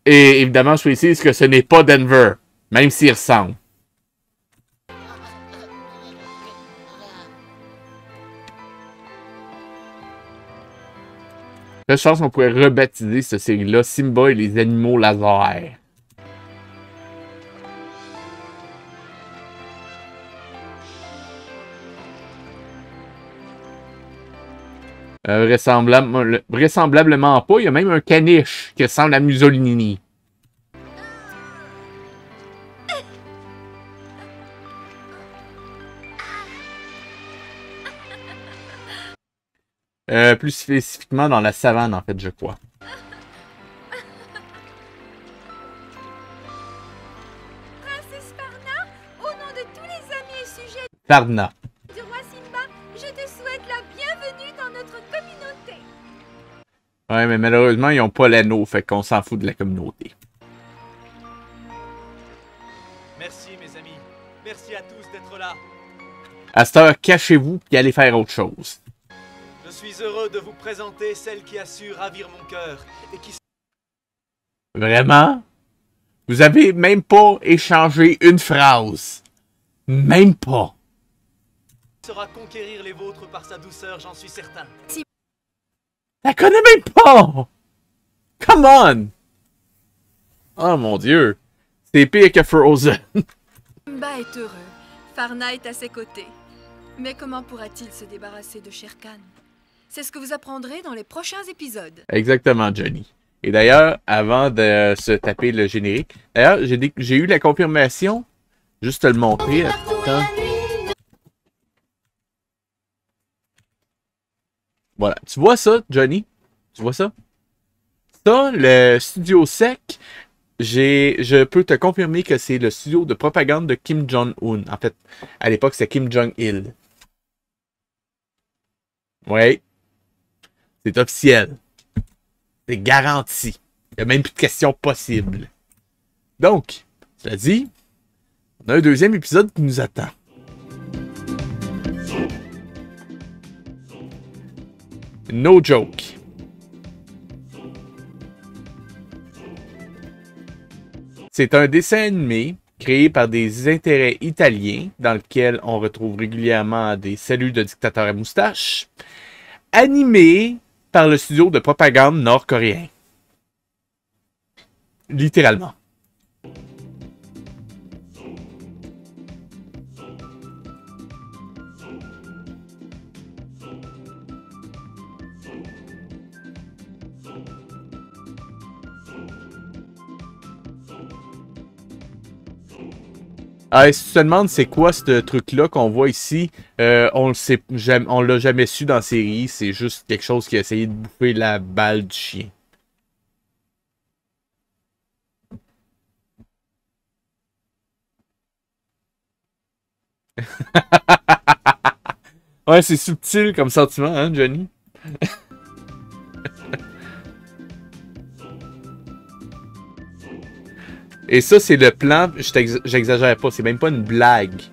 Et évidemment, je précise que ce n'est pas Denver, même s'il ressemble. Je pense qu'on pourrait rebaptiser cette série-là Simba et les animaux laser. Vraisemblablement pas. Il y a même un caniche qui ressemble à Mussolini. Plus spécifiquement dans la savane, en fait, je crois. Princesse Farna, au nom de tous les amis et sujets Farna. du roi Simba, je te souhaite la bienvenue dans notre communauté. Ouais, mais malheureusement, ils ont pas l'anneau, fait qu'on s'en fout de la communauté. Merci mes amis. Merci à tous d'être là. À cette heure, cachez-vous et allez faire autre chose. Je suis heureux de vous présenter celle qui a su ravir mon cœur et qui Vraiment? Vous avez même pas échangé une phrase. Même pas. saura conquérir les vôtres par sa douceur, j'en suis certain. La connais même pas! Come on! Oh mon dieu. C'est pire que Frozen. Simba est heureux. Farna est à ses côtés. Mais comment pourra-t-il se débarrasser de Shere Khan? C'est ce que vous apprendrez dans les prochains épisodes. Exactement, Johnny. Et d'ailleurs, avant de se taper le générique, d'ailleurs, j'ai eu la confirmation. Juste te le montrer. Attends. Voilà. Tu vois ça, Johnny? Tu vois ça? Ça, le studio sec, je peux te confirmer que c'est le studio de propagande de Kim Jong-un. En fait, à l'époque, c'était Kim Jong-il. Oui. C'est officiel. C'est garanti. Il n'y a même plus de questions possibles. Donc, cela dit, on a un deuxième épisode qui nous attend. No joke. C'est un dessin animé créé par des intérêts italiens dans lequel on retrouve régulièrement des saluts de dictateurs à moustache, animé par le studio de propagande nord-coréen. Littéralement. Ah, et si tu te demandes c'est quoi ce truc-là qu'on voit ici, on le sait, on l'a jamais su dans la série, c'est juste quelque chose qui a essayé de bouffer la balle du chien. Ouais, c'est subtil comme sentiment, hein, Johnny? Et ça, c'est le plan, j'exagère pas, c'est même pas une blague.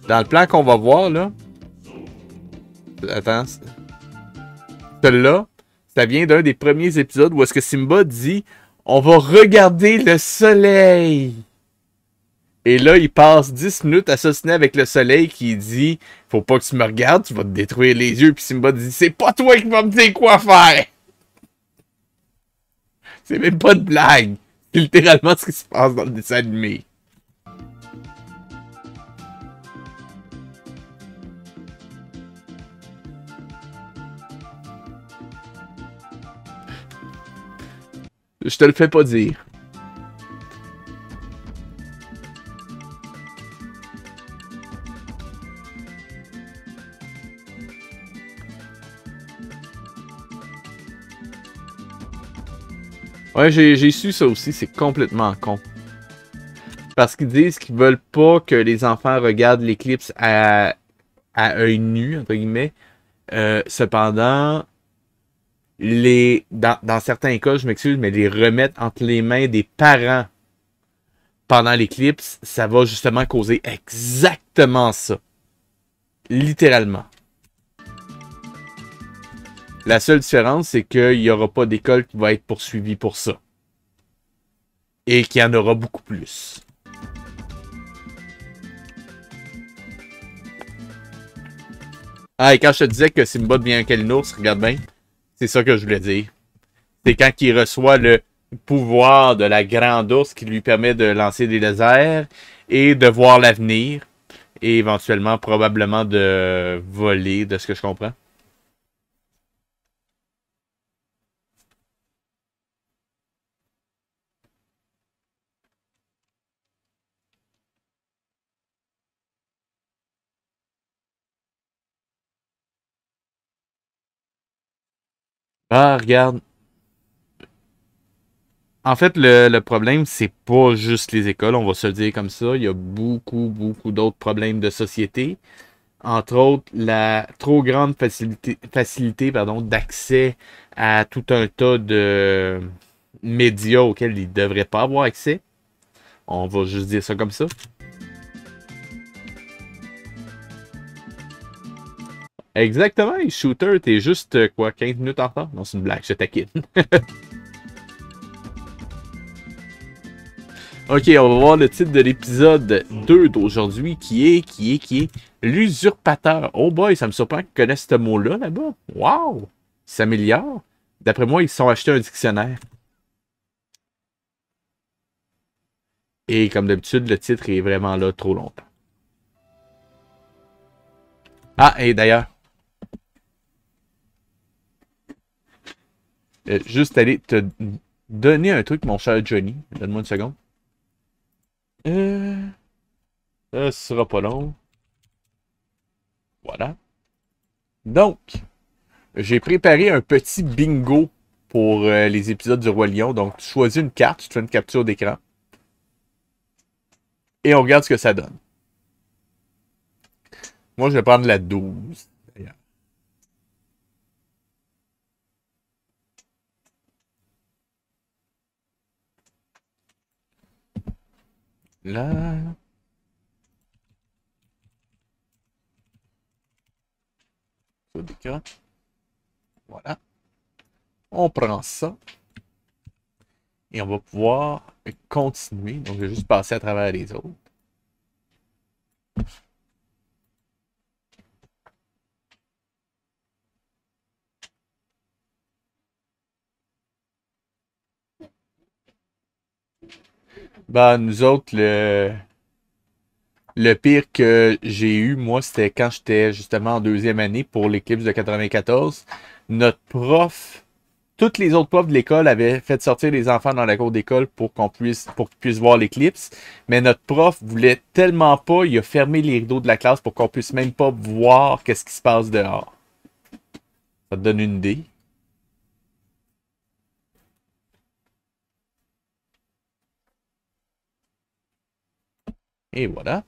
Dans le plan qu'on va voir, là... Attends. Celui-là, ça vient d'un des premiers épisodes où est-ce que Simba dit « On va regarder le soleil ». Et là, il passe 10 minutes à s'ostiner avec le soleil qui dit « Faut pas que tu me regardes, tu vas te détruire les yeux. » Puis Simba dit « C'est pas toi qui vas me dire quoi faire! » C'est même pas de blague. C'est littéralement ce qui se passe dans le dessin animé. Je te le fais pas dire. Ouais, j'ai su ça aussi, c'est complètement con. Parce qu'ils disent qu'ils veulent pas que les enfants regardent l'éclipse à œil nu, entre guillemets. Cependant, dans certains cas, je m'excuse, mais les remettre entre les mains des parents pendant l'éclipse, ça va justement causer exactement ça. Littéralement. La seule différence, c'est qu'il n'y aura pas d'école qui va être poursuivie pour ça. Et qu'il y en aura beaucoup plus. Ah, et quand je te disais que Simba devient un Kalinours, regarde bien, c'est ça que je voulais dire. C'est quand il reçoit le pouvoir de la grande ours qui lui permet de lancer des lasers et de voir l'avenir. Et éventuellement, probablement de voler, de ce que je comprends. Ah, regarde. En fait, le problème, c'est pas juste les écoles, on va se le dire comme ça. Il y a beaucoup d'autres problèmes de société. Entre autres, la trop grande facilité pardon, d'accès à tout un tas de médias auxquels ils ne devraient pas avoir accès. On va juste dire ça comme ça. Exactement, et Shooter, t'es juste, quoi, 15 minutes en retard? Non, c'est une blague, je taquine. Ok, on va voir le titre de l'épisode 2 d'aujourd'hui qui est l'usurpateur. Oh boy, ça me surprend qu'ils connaissent ce mot-là là-bas. Wow! Il s'améliore. D'après moi, ils se sont achetés un dictionnaire. Et comme d'habitude, le titre est vraiment là trop longtemps. Ah, et d'ailleurs, juste aller te donner un truc, mon cher Johnny. Donne-moi une seconde. Ça sera pas long. Voilà. Donc, j'ai préparé un petit bingo pour les épisodes du Roi Lion. Donc, tu choisis une carte, tu fais une capture d'écran. Et on regarde ce que ça donne. Moi, je vais prendre la 12. D'ailleurs. Là. D'écran. Voilà. On prend ça. Et on va pouvoir continuer. Donc, je vais juste passer à travers les autres. Ben, nous autres, le pire que j'ai eu, moi, c'était quand j'étais justement en deuxième année pour l'éclipse de 94. Notre prof, toutes les autres profs de l'école avaient fait sortir les enfants dans la cour d'école pour qu'ils puissent voir l'éclipse. Mais notre prof voulait tellement pas, il a fermé les rideaux de la classe pour qu'on puisse même pas voir qu'est-ce qui se passe dehors. Ça te donne une idée. Et voilà.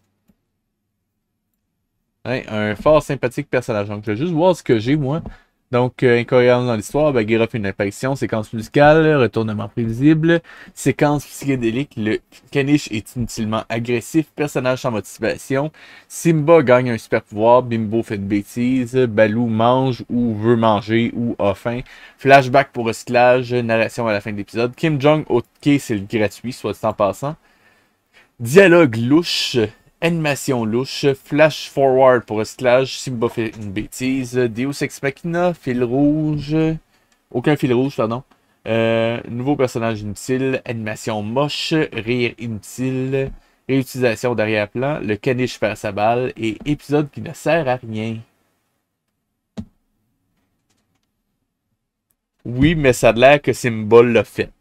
Hein, un fort sympathique personnage. Donc, je vais juste voir ce que j'ai, moi. Donc, incohérence dans l'histoire, Bagheera fait une apparition, séquence musicale, retournement prévisible, séquence psychédélique, le caniche est inutilement agressif, personnage sans motivation, Simba gagne un super pouvoir, Bimbo fait une bêtise, Baloo mange ou veut manger ou a faim, flashback pour recyclage, narration à la fin de l'épisode, Kim Jong, ok, c'est le gratuit, soit dit en passant. Dialogue louche, animation louche, flash forward pour recyclage, Simba fait une bêtise, Deus Ex Machina, fil rouge, aucun fil rouge, pardon. Nouveau personnage inutile, animation moche, rire inutile, réutilisation d'arrière-plan, le caniche perd sa balle et épisode qui ne sert à rien. Oui, mais ça a l'air que Simba l'a fait.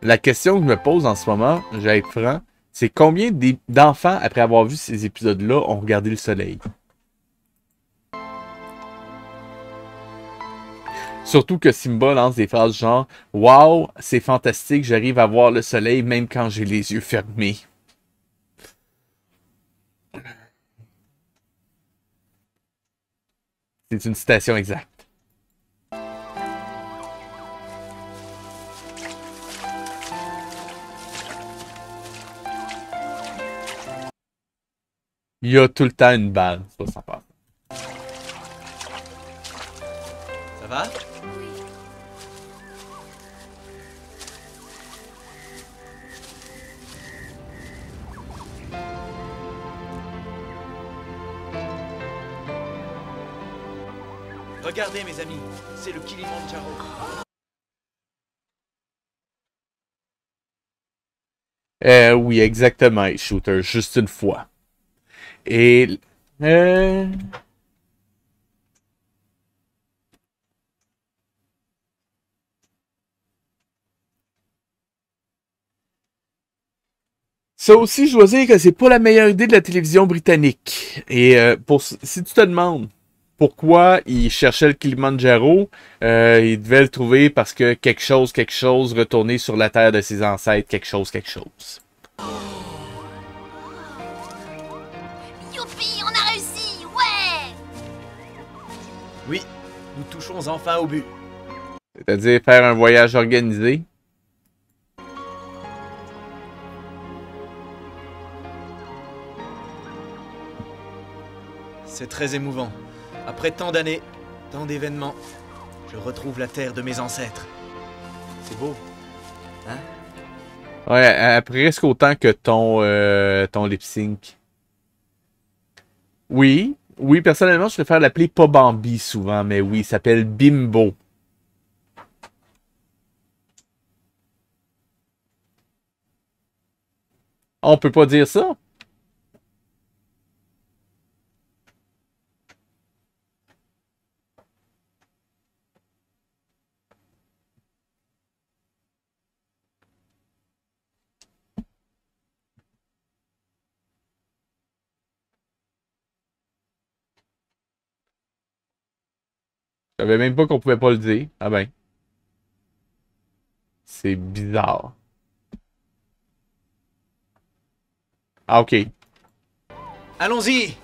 La question que je me pose en ce moment, je vais être franc, c'est combien d'enfants, après avoir vu ces épisodes-là, ont regardé le soleil? Surtout que Simba lance des phrases genre « Wow, c'est fantastique, j'arrive à voir le soleil même quand j'ai les yeux fermés. » C'est une citation exacte. Il y a tout le temps une balle, c'est pas sympa. Ça va? Regardez mes amis, c'est le Kilimandjaro. Oui, exactement, Shooter, juste une fois. Et... Ça aussi, je dois dire que c'est pas la meilleure idée de la télévision britannique. Et si tu te demandes pourquoi il cherchait le Kilimanjaro, il devait le trouver parce que quelque chose, retourné sur la terre de ses ancêtres, quelque chose. Youpi, on a réussi, ouais! Oui, nous touchons enfin au but. C'est-à-dire faire un voyage organisé. C'est très émouvant. Après tant d'années, tant d'événements, je retrouve la terre de mes ancêtres. C'est beau, hein? Ouais, presque autant que ton lip sync. Oui, personnellement, je préfère l'appeler pas Bambi souvent, mais oui, il s'appelle Bimbo. On peut pas dire ça? Je savais même pas qu'on pouvait pas le dire. Ah ben. C'est bizarre. Ah, ok. Allons-y!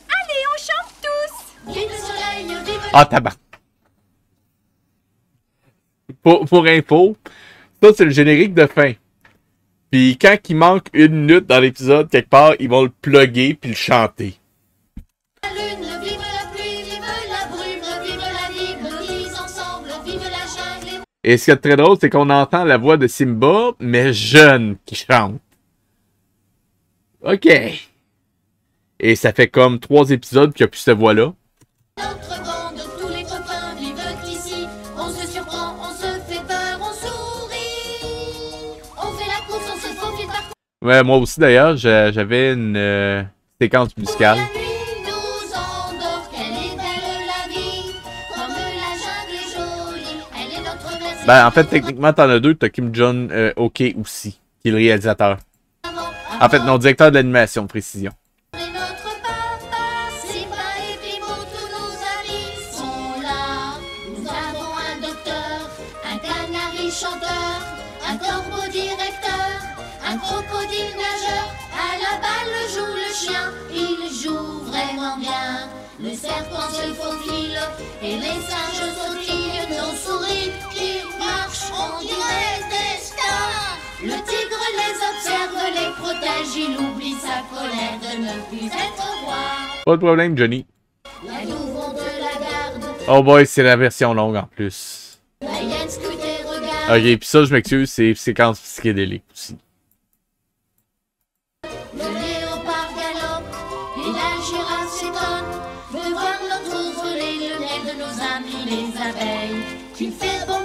Allez, on chante tous! Vive le soleil, vive Ah, tabac. Pour info, ça, c'est le générique de fin. Puis quand il manque 1 minute dans l'épisode, quelque part, ils vont le plugger puis le chanter. la lune, vive la pluie, vive la brume, vive la vie, nous tous ensemble, vive la jungle. Et ce qui est très drôle, c'est qu'on entend la voix de Simba, mais jeune, qui chante. OK. Et ça fait comme 3 épisodes qu'il n'y a plus cette voix-là. Notre bande, tous les copains vivent ici. On se surprend, on se fait peur, on sourit. On fait la course, on se faufile par Ouais, moi aussi d'ailleurs, j'avais une séquence musicale. la nuit nous endort. Quelle est belle la vie, comme la jungle est jolie. Elle est notre glace. Ben, en fait, techniquement, t'en as 2. T'as Kim Jong-ok aussi, qui est le réalisateur. En fait, non, directeur de l'animation, précision. Et notre papa, Simba et Bimbo, tous nos amis sont là. Nous avons un docteur, un canari chanteur, un corbeau directeur, un crocodile nageur. À la balle joue le chien, il joue vraiment bien. Le serpent se faufile et les singes sautillent. Nos souris qui marchent, on dirait des stars. Le tigre les observe, les protège, il oublie sa colère de ne plus être roi. Pas de problème, Johnny. La louve de la garde, Oh boy, c'est la version longue en plus. la hyène scrute et regarde. Ok, puis ça, je m'excuse, c'est séquence psychédélique aussi. Le léopard galope et la girafe s'étonne de voir l'autre voler le miel de nos amis les abeilles. Qu'il fait bon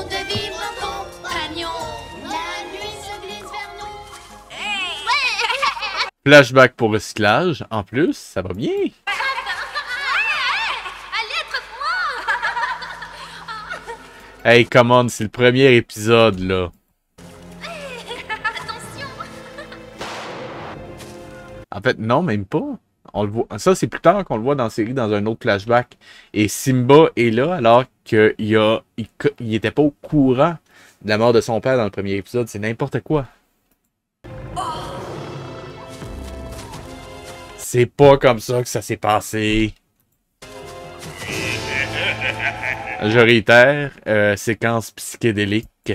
de vivre en compagnon. La nuit se glisse vers nous. Flashback pour recyclage, en plus, ça va bien. Allez, attrape-moi. Hey, come on, c'est le premier épisode, là. Attention. En fait, non, même pas. On le voit. Ça, c'est plus tard qu'on le voit dans la série, dans un autre flashback. Et Simba est là, alors qu'il était pas au courant de la mort de son père dans le premier épisode. C'est n'importe quoi. C'est pas comme ça que ça s'est passé. Je réitère, séquence psychédélique.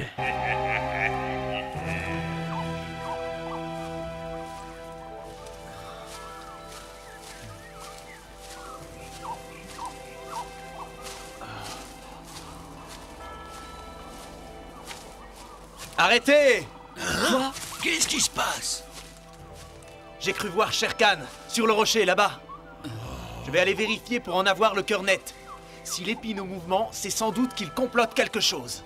Arrêtez! Hein? Qu'est-ce qui se passe? J'ai cru voir Shere Khan, sur le rocher, là-bas. Je vais aller vérifier pour en avoir le cœur net. S'il épine au mouvement, c'est sans doute qu'il complote quelque chose.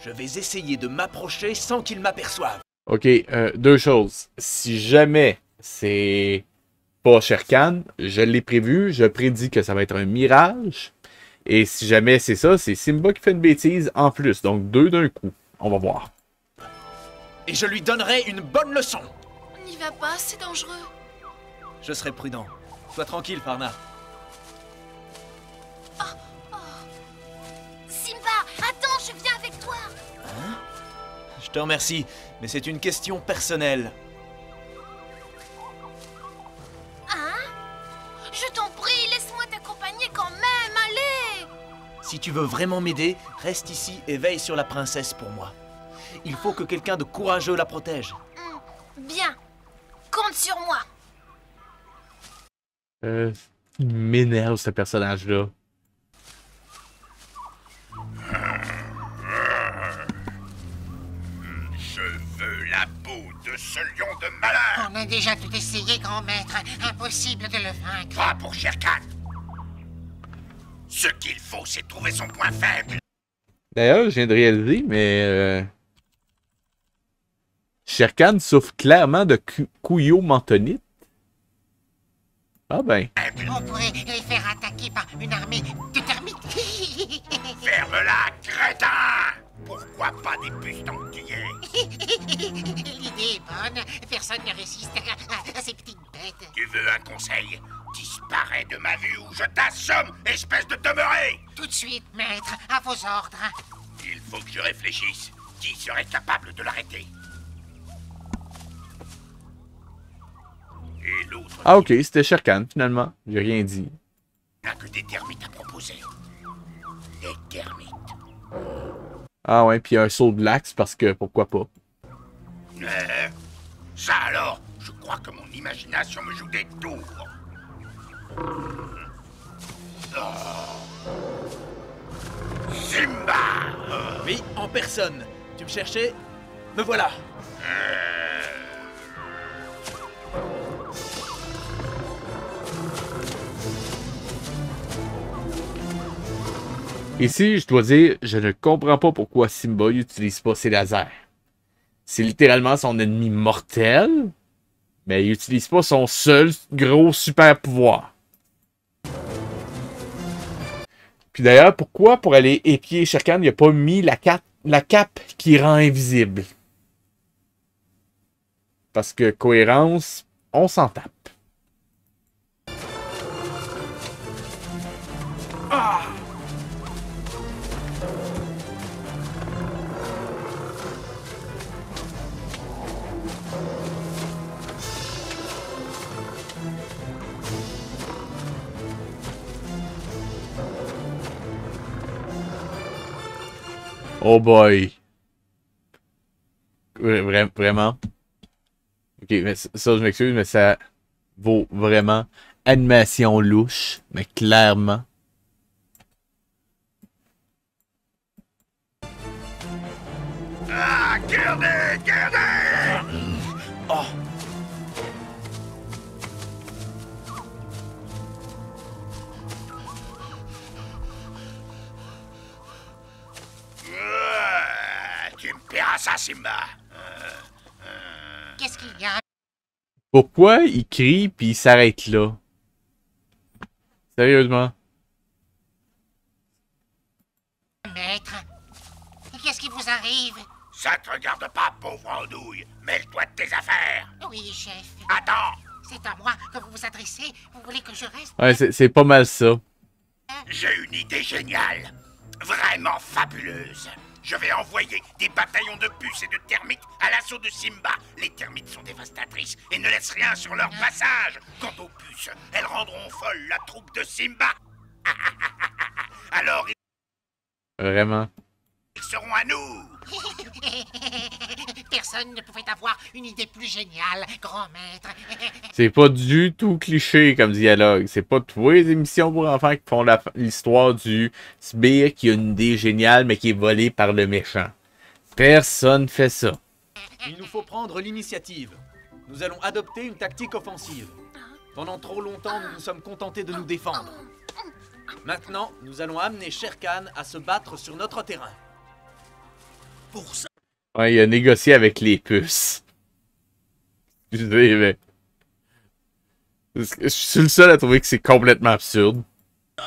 Je vais essayer de m'approcher sans qu'il m'aperçoive. Ok, 2 choses. Si jamais c'est pas Shere Khan, je l'ai prévu, je prédis que ça va être un mirage. Et si jamais c'est ça, c'est Simba qui fait une bêtise en plus. Donc 2 d'un coup. On va voir. Et je lui donnerai une bonne leçon. N'y va pas, c'est dangereux. Je serai prudent. Sois tranquille, Farna. Simba, attends, je viens avec toi. Hein? Je te remercie, mais c'est une question personnelle. Hein? Je t'en prie, laisse-moi t'accompagner quand même, allez! Si tu veux vraiment m'aider, reste ici et veille sur la princesse pour moi. Il faut que quelqu'un de courageux la protège. Bien, compte sur moi. Il m'énerve ce personnage-là. Je veux la peau de ce lion de malin. On a déjà tout essayé, grand maître. Impossible de le vaincre. Pas pour Shere Khan. Ce qu'il faut, c'est trouver son point faible. D'ailleurs, je viens de réaliser, mais... Shere Khan souffre clairement de couillot-mentonite. Ah ben. On pourrait les faire attaquer par une armée de termites. Ferme-la, crétin! Pourquoi pas des puces d'antillais? L'idée est bonne. Personne ne résiste à ces petites bêtes. Tu veux un conseil? Disparais de ma vue ou je t'assomme, espèce de demeuré! Tout de suite, maître, à vos ordres. Il faut que je réfléchisse. Qui serait capable de l'arrêter? Et l'autre... Ah ok, c'était Shere Khan finalement. J'ai rien dit. N'a que des termites à proposer. Des termites. Ah ouais, puis un saut de l'axe parce que pourquoi pas. Ça alors, je crois que mon imagination me joue des tours. Simba! Oui, en personne. Tu me cherchais? Me voilà. Ici, je dois dire, je ne comprends pas pourquoi Simba n'utilise pas ses lasers. C'est littéralement son ennemi mortel, mais il n'utilise pas son seul gros super pouvoir. Puis d'ailleurs, pourquoi pour aller épier Shere Khan, il n'a pas mis la cape qui rend invisible? Parce que cohérence, on s'en tape. Ah! Oh boy. Vraiment. Ok, mais ça, je m'excuse, mais ça vaut vraiment animation louche, mais clairement. Ah, gardez, gardez! Oh! Tu me paieras ça, Simba. Qu'est-ce qu'il y a? Pourquoi il crie puis il s'arrête là? Sérieusement? Maître, qu'est-ce qui vous arrive? Ça te regarde pas, pauvre andouille. Mêle-toi de tes affaires. Oui, chef. Attends. C'est à moi que vous vous adressez. Vous voulez que je reste? Ouais, c'est pas mal ça. J'ai une idée géniale. Vraiment fabuleuse. Je vais envoyer des bataillons de puces et de termites à l'assaut de Simba. Les termites sont dévastatrices et ne laissent rien sur leur passage. Quant aux puces, elles rendront folle la troupe de Simba. Alors, Vraiment. ils seront à nous. Personne ne pouvait avoir une idée plus géniale, grand maître. C'est pas du tout cliché comme dialogue. C'est pas tous les émissions pour enfants qui font l'histoire du sbire qui a une idée géniale mais qui est volée par le méchant. Personne fait ça. Il nous faut prendre l'initiative. Nous allons adopter une tactique offensive. Pendant trop longtemps, nous nous sommes contentés de nous défendre. Maintenant, nous allons amener Shere Khan à se battre sur notre terrain. Pour ça, Ouais, il a négocié avec les puces. Excusez, mais... Je suis le seul à trouver que c'est complètement absurde.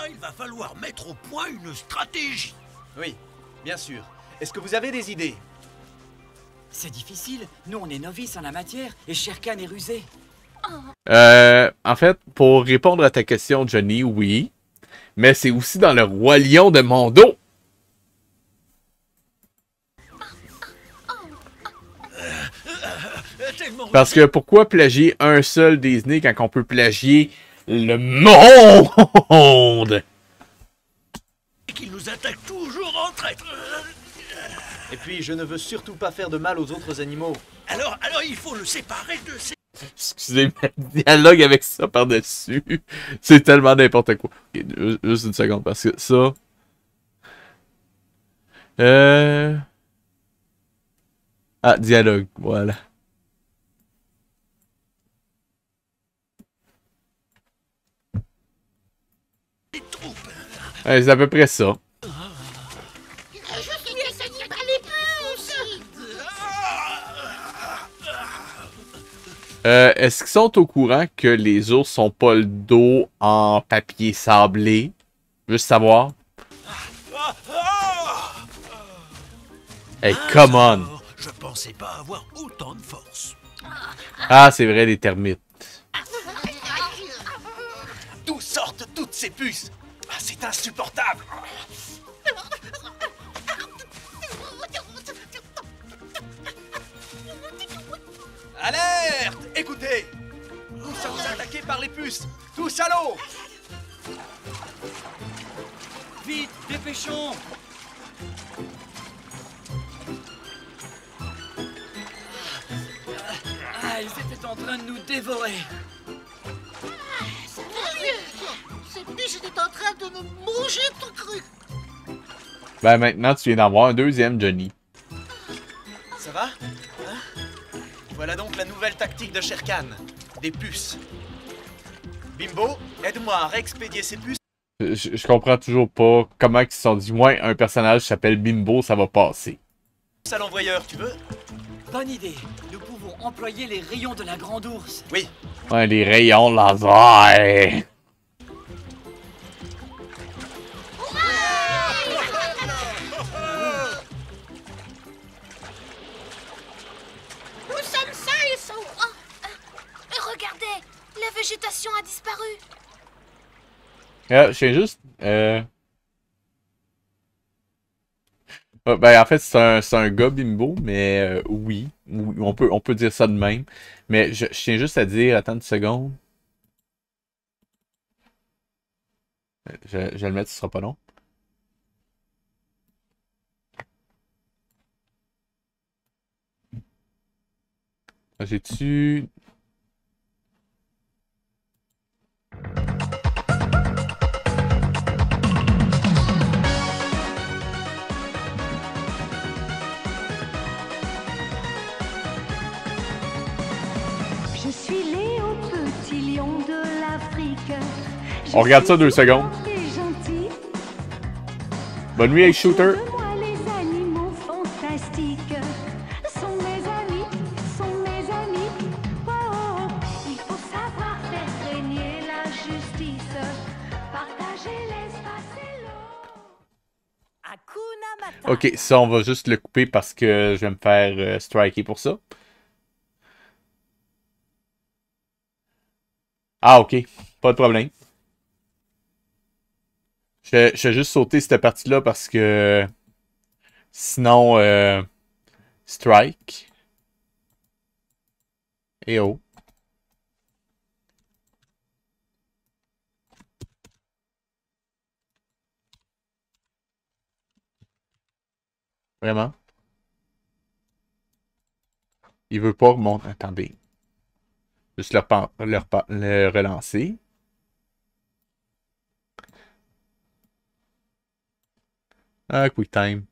il va falloir mettre au point une stratégie. Oui, bien sûr. Est-ce que vous avez des idées? C'est difficile. Nous, on est novices en la matière et Shere Khan est rusé. En fait, pour répondre à ta question, Johnny, oui. Mais c'est aussi dans le Roi Lion de Mondo. Parce que pourquoi plagier un seul Disney quand on peut plagier le monde? Et qu'ils nous attaquent toujours en traître. Et puis, je ne veux surtout pas faire de mal aux autres animaux. Alors il faut le séparer de ces... Excusez, mais le dialogue avec ça par-dessus, c'est tellement n'importe quoi. Ok, juste une seconde, parce que ça... Ah, dialogue, voilà. Ouais, c'est à peu près ça. Est-ce qu'ils sont au courant que les ours sont pas le dos en papier sablé? Juste savoir. Hey, come on! Je pensais pas avoir autant de force. Ah, c'est vrai, les termites. D'où sortent toutes ces puces? Ah, c'est insupportable! Alerte! Écoutez! Nous sommes attaqués par les puces! Tous à l'eau! Vite, dépêchons! Ah, ils étaient en train de nous dévorer. Ces biches étaient en train de me manger tout cru. Ben maintenant, tu viens d'en voir un deuxième, Johnny. Ça va? Hein? Voilà donc la nouvelle tactique de Shere Khan. Des puces. Bimbo, aide-moi à réexpédier ces puces. Je comprends toujours pas comment ils se sont dit, ouais, un personnage s'appelle Bimbo, ça va passer. À l'envoyeur, tu veux? Bonne idée. Nous pouvons employer les rayons de la grande ours. Oui. Ouais, les rayons laser. Nous sommes sains et saufs. Regardez, la végétation a disparu. Je tiens juste... ben, en fait, c'est un gars Bimbo, mais oui, on peut dire ça de même. Mais je tiens juste à dire, attends une seconde. Je vais le mettre, ce sera pas long. J'ai-tu... Je suis Léo, petit lion de l'Afrique. On regarde ça 2 secondes. Bonne nuit, Shooter. Moi, les animaux fantastiques sont mes amis, sont mes amis. Oh, oh, il faut savoir faire régner la justice, partager l'espace et l'eau. Hakuna Matata. Ok, ça, on va juste le couper parce que je vais me faire striker pour ça. Ah, ok. Pas de problème. Je vais juste sauter cette partie-là parce que... Sinon, strike. Et oh. Vraiment? Il veut pas remonter. Attendez. Juste le relancer. Ah, quick time.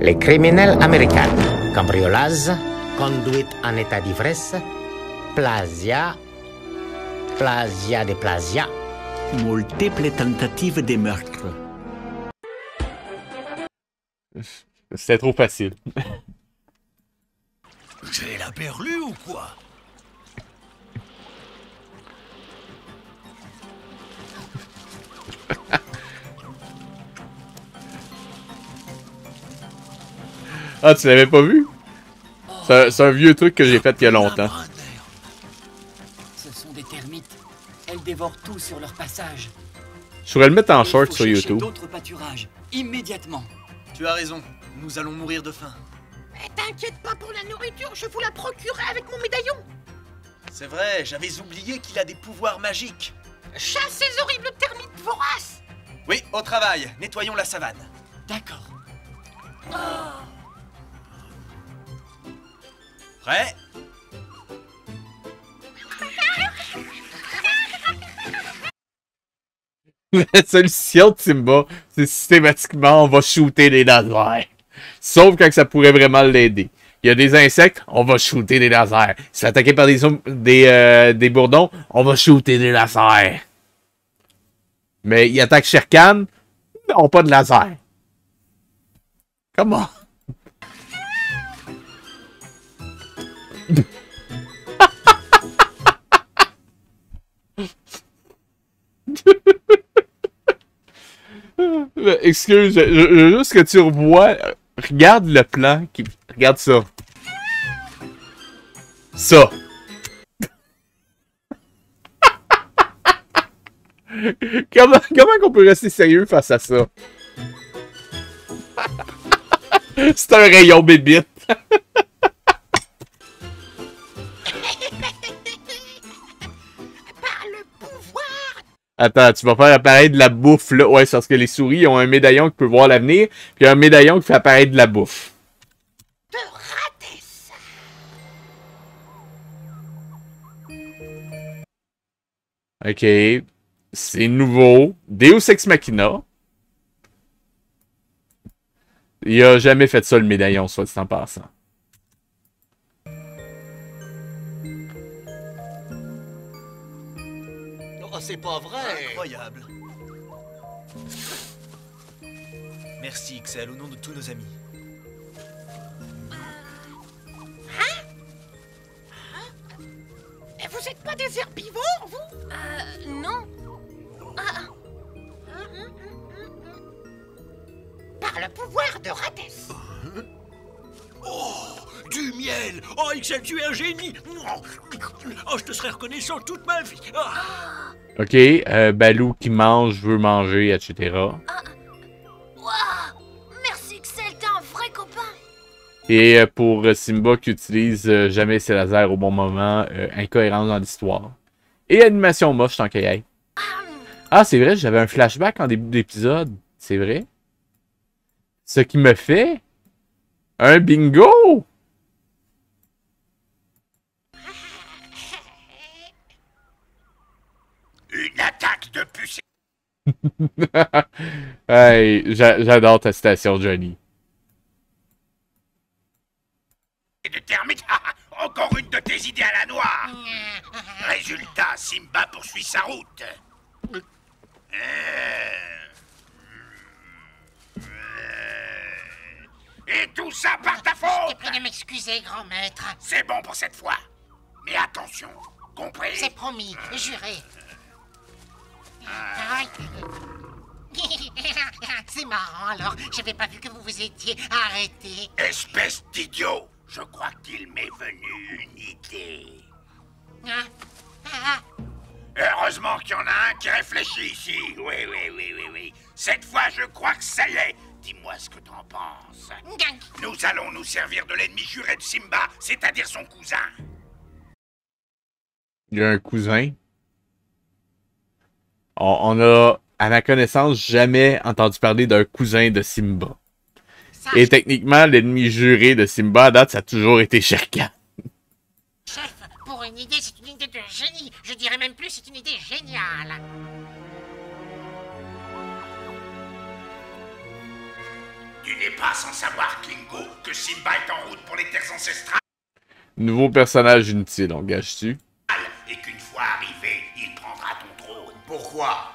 Les criminels américains. Cambriolage, conduite en état d'ivresse, plagiat de plagiat. Multiples tentatives de meurtre. C'était trop facile. J'ai la perlue ou quoi? Ah, tu l'avais pas vu? C'est un vieux truc que j'ai fait il y a longtemps. Ce sont des termites. Elles dévorent tout sur leur passage. Je pourrais le mettre en Il short faut sur chercher YouTube. d'autres pâturages, immédiatement. Tu as raison, nous allons mourir de faim. T'inquiète pas pour la nourriture, je vous la procurerai avec mon médaillon. C'est vrai, j'avais oublié qu'il a des pouvoirs magiques. Chasse ces horribles termites voraces. Oui, au travail, nettoyons la savane. D'accord. Prêt? La solution de Simba, c'est systématiquement on va shooter des lasers. Sauf quand ça pourrait vraiment l'aider. Il y a des insectes, on va shooter des lasers. Si c'est attaqué par des bourdons, on va shooter des lasers. Mais il attaque Shere Khan, non, pas de laser. Comment? Excuse, je veux juste que tu revois. Regarde le plan. Regarde ça. Ça. Comment qu'on peut rester sérieux face à ça? C'est un rayon bébite. Attends, tu vas faire apparaître de la bouffe, là. Ouais, c'est parce que les souris ont un médaillon qui peut voir l'avenir, puis un médaillon qui fait apparaître de la bouffe. De rater ça. Ok. C'est nouveau. Deus Ex Machina. Il a jamais fait ça, le médaillon, soit dit en passant. Oh, c'est pas vrai! Incroyable. Merci, Ixel, au nom de tous nos amis. Et vous êtes pas des herbivores, vous? Non. Par le pouvoir de Ratès. Oh, du miel! Oh, Ixel, tu es un génie! Oh, je te serai reconnaissant toute ma vie! Ah. Ok, Balou qui mange, veut manger, etc. Waouh! Merci, Ixel, t'es un vrai copain. Et pour Simba qui utilise jamais ses lasers au bon moment, incohérence dans l'histoire. Et animation moche tant qu'il y ait. Ah, c'est vrai, j'avais un flashback en début d'épisode. C'est vrai. Ce qui me fait un bingo! Une attaque de puce Hey, j'adore ta citation, Johnny. et de termites. Encore une de tes idées à la noix. Résultat, Simba poursuit sa route. Et tout ça par ta Je faute. prie de m'excuser, grand maître. C'est bon pour cette fois. Mais attention, compris? C'est promis, juré. C'est marrant alors, j'avais pas vu que vous vous étiez arrêté. Espèce d'idiot. Je crois qu'il m'est venu une idée. Heureusement qu'il y en a un qui réfléchit ici. Oui. Cette fois, je crois que ça y est. Dis-moi ce que t'en penses. Nous allons nous servir de l'ennemi juré de Simba, c'est-à-dire son cousin. Il y a un cousin. On a, à ma connaissance, jamais entendu parler d'un cousin de Simba. Et techniquement, l'ennemi juré de Simba, à date, ça a toujours été Shere Khan. Chef, pour une idée, c'est une idée de génie. Je dirais même plus, c'est une idée géniale. Tu n'es pas sans savoir, Klingo, que Simba est en route pour les terres ancestrales Nouveau personnage inutile, on gage dessus. et qu'une fois arrivé, il prendra ton trône. Pourquoi?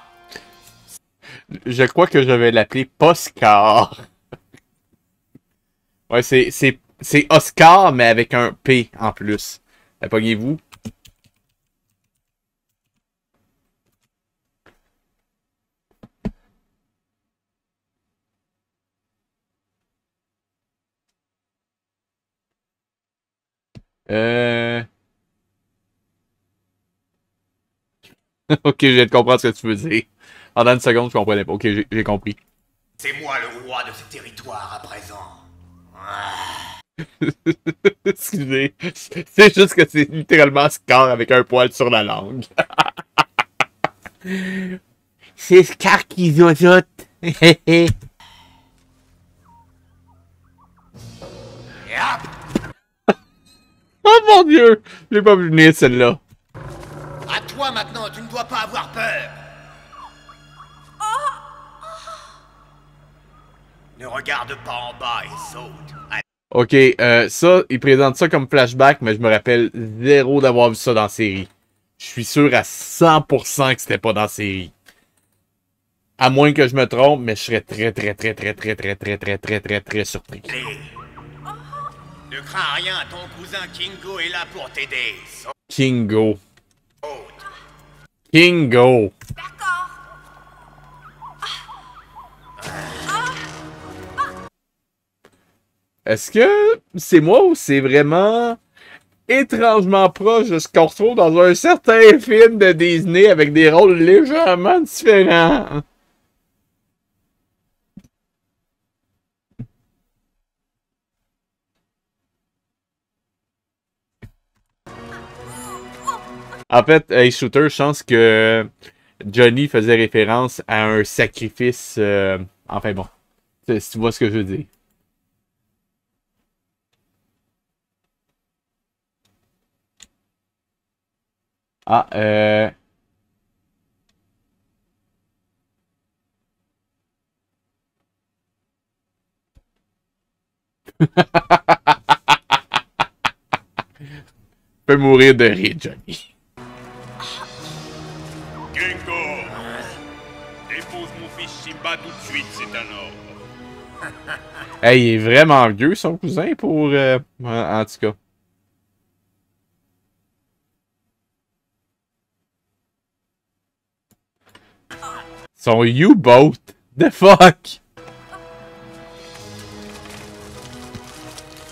Je crois que je vais l'appeler Poscar. Ouais, c'est C'est Oscar, mais avec un P en plus. Pognez-vous. Ok, je viens de comprendre ce que tu veux dire. Pendant une seconde, je comprenais pas. Ok, j'ai compris. C'est moi le roi de ce territoire à présent. Excusez. C'est juste que c'est littéralement Scar avec un poil sur la langue. C'est Scar qui zozote. Oh mon Dieu! J'ai pas vu venir celle-là. À toi maintenant, tu ne dois pas avoir peur. Ne regarde pas en bas et saute. Ok, ça, il présente ça comme flashback, mais je me rappelle zéro d'avoir vu ça dans la série. Je suis sûr à 100% que c'était pas dans la série. À moins que je me trompe, mais je serais très surpris. Ne crains rien, ton cousin Kingo est là pour t'aider. Kingo. Kingo. Est-ce que c'est moi ou c'est vraiment étrangement proche de ce qu'on retrouve dans un certain film de Disney avec des rôles légèrement différents? En fait, hey Shooter, je pense que Johnny faisait référence à un sacrifice. Enfin bon, si tu vois ce que je veux dire. Ah, peut mourir de rire, Johnny. Kingo, dépose mon fils Simba tout de suite, c'est un ordre. Hey, il est vraiment vieux, son cousin, pour... en tout cas. Son U-boat? The fuck?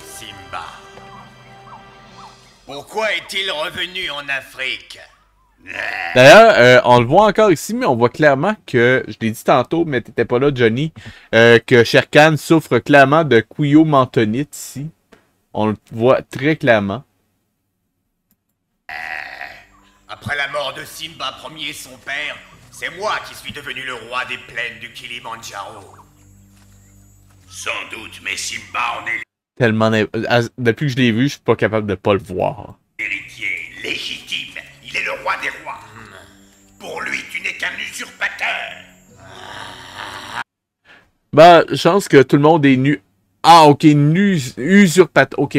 Simba. Pourquoi est-il revenu en Afrique? D'ailleurs, on le voit encore ici, mais on voit clairement que, je l'ai dit tantôt, mais t'étais pas là, Johnny, que Shere Khan souffre clairement de couillo-mentonite ici. On le voit très clairement. Après la mort de Simba Ier, son père, c'est moi qui suis devenu le roi des plaines du Kilimandjaro. Sans doute, mais Simba en est Tellement... Depuis que je l'ai vu, je suis pas capable de pas le voir. l'héritier légitime. Il est le roi des rois. Pour lui, tu n'es qu'un usurpateur. Bah, je pense que tout le monde est nu. Ah, ok, nu, usurpateur. Ok.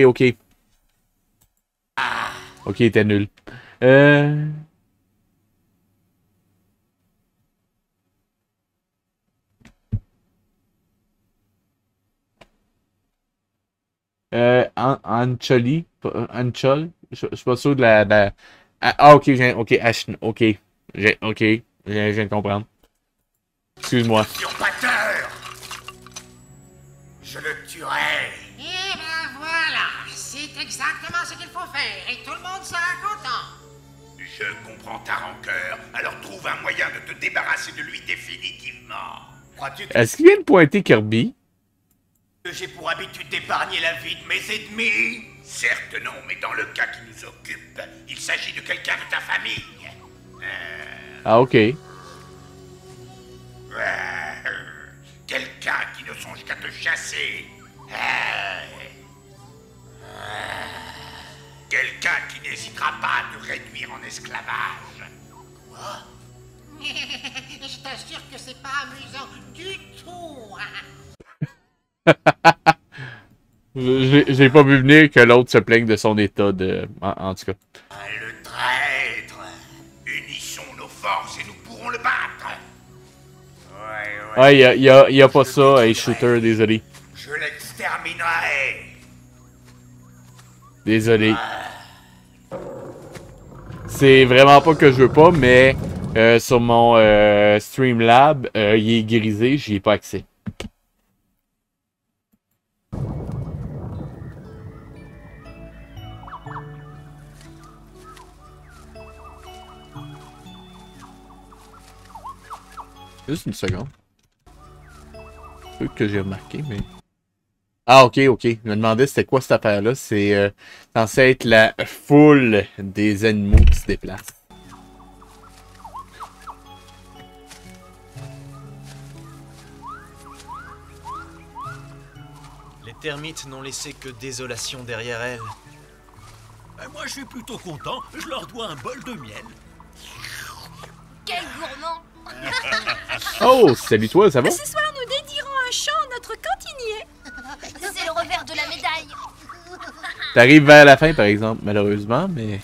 Ok, il était nul. Ancholi. Anchol. Je suis pas sûr de la... Ah, ok, ok, ok. Je viens de comprendre. Excuse-moi. Usurpateur. Je le tuerai. Et ben voilà, c'est exactement ce qu'il faut faire et tout le monde sera content. Je comprends ta rancœur, alors trouve un moyen de te débarrasser de lui définitivement. Crois-tu Est-ce qu'il vient de pointer Kirby? que j'ai pour habitude d'épargner la vie de mes ennemis? Certes non, mais dans le cas qui nous occupe, il s'agit de quelqu'un de ta famille. Ah, ok. Quelqu'un qui ne songe qu'à te chasser. Quelqu'un qui n'hésitera pas à te réduire en esclavage. Quoi? Je t'assure que c'est pas amusant du tout. J'ai pas vu venir que l'autre se plaigne de son état de... En tout cas. Le traître. Unissons nos forces et nous pourrons le battre. Ouais, y a pas ça, hey, Shooter, désolé. Je l'exterminerai. Désolé. C'est vraiment pas que je veux pas, mais sur mon Streamlab, il est grisé, j'y ai pas accès. Juste une seconde. Truc que j'ai remarqué, mais... Ah, ok. Je me demandais c'était quoi cette affaire-là. C'est censé être la foule des animaux qui se déplacent. Les termites n'ont laissé que désolation derrière elles. Moi, je suis plutôt content. Je leur dois un bol de miel. Quel gourmand! Oh, salut toi, ça va? Ce soir, nous dédierons un chant à notre cantinier. C'est le revers de la médaille. T'arrives vers la fin, par exemple, malheureusement, mais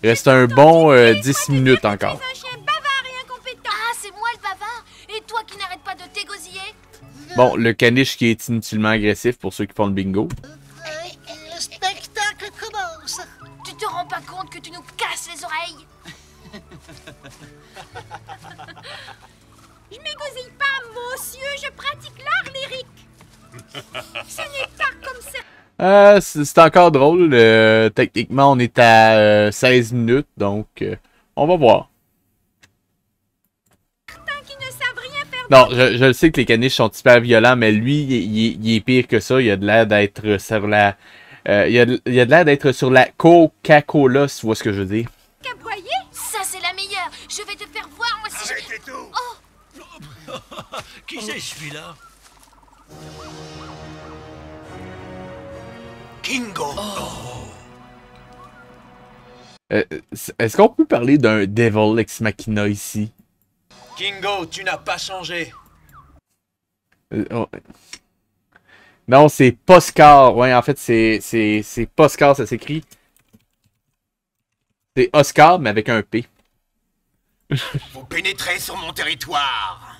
il reste un bon 10 minutes encore. Un chien bavard et incompétent. Ah, c'est moi le bavard. Et toi qui n'arrêtes pas de t'égosiller. Bon, le caniche qui est inutilement agressif pour ceux qui font le bingo. Le spectacle commence. Tu te rends pas compte que tu nous casses les oreilles? Je m'égosille pas, monsieur, je pratique l'art lyrique. Ce n'est pas comme ça. C'est encore drôle. Techniquement, on est à 16 minutes, donc on va voir. Qui ne savent rien faire. Non, je le sais que les caniches sont hyper violents, mais lui, il est pire que ça. Il a de l'air d'être sur la... il a de l'air d'être sur la Coca-Cola, si tu vois ce que je veux dire. Caboyer? Ça, c'est la meilleure. Je vais te faire voir, moi, si Arrêtez tout. Oh! Qui c'est celui-là? Kingo. Est-ce qu'on peut parler d'un Devil Ex Machina ici? Kingo, tu n'as pas changé. Oh. Non, c'est Poscar. Ouais, en fait, c'est Poscar, ça s'écrit. C'est Oscar, mais avec un P. Vous pénétrez sur mon territoire.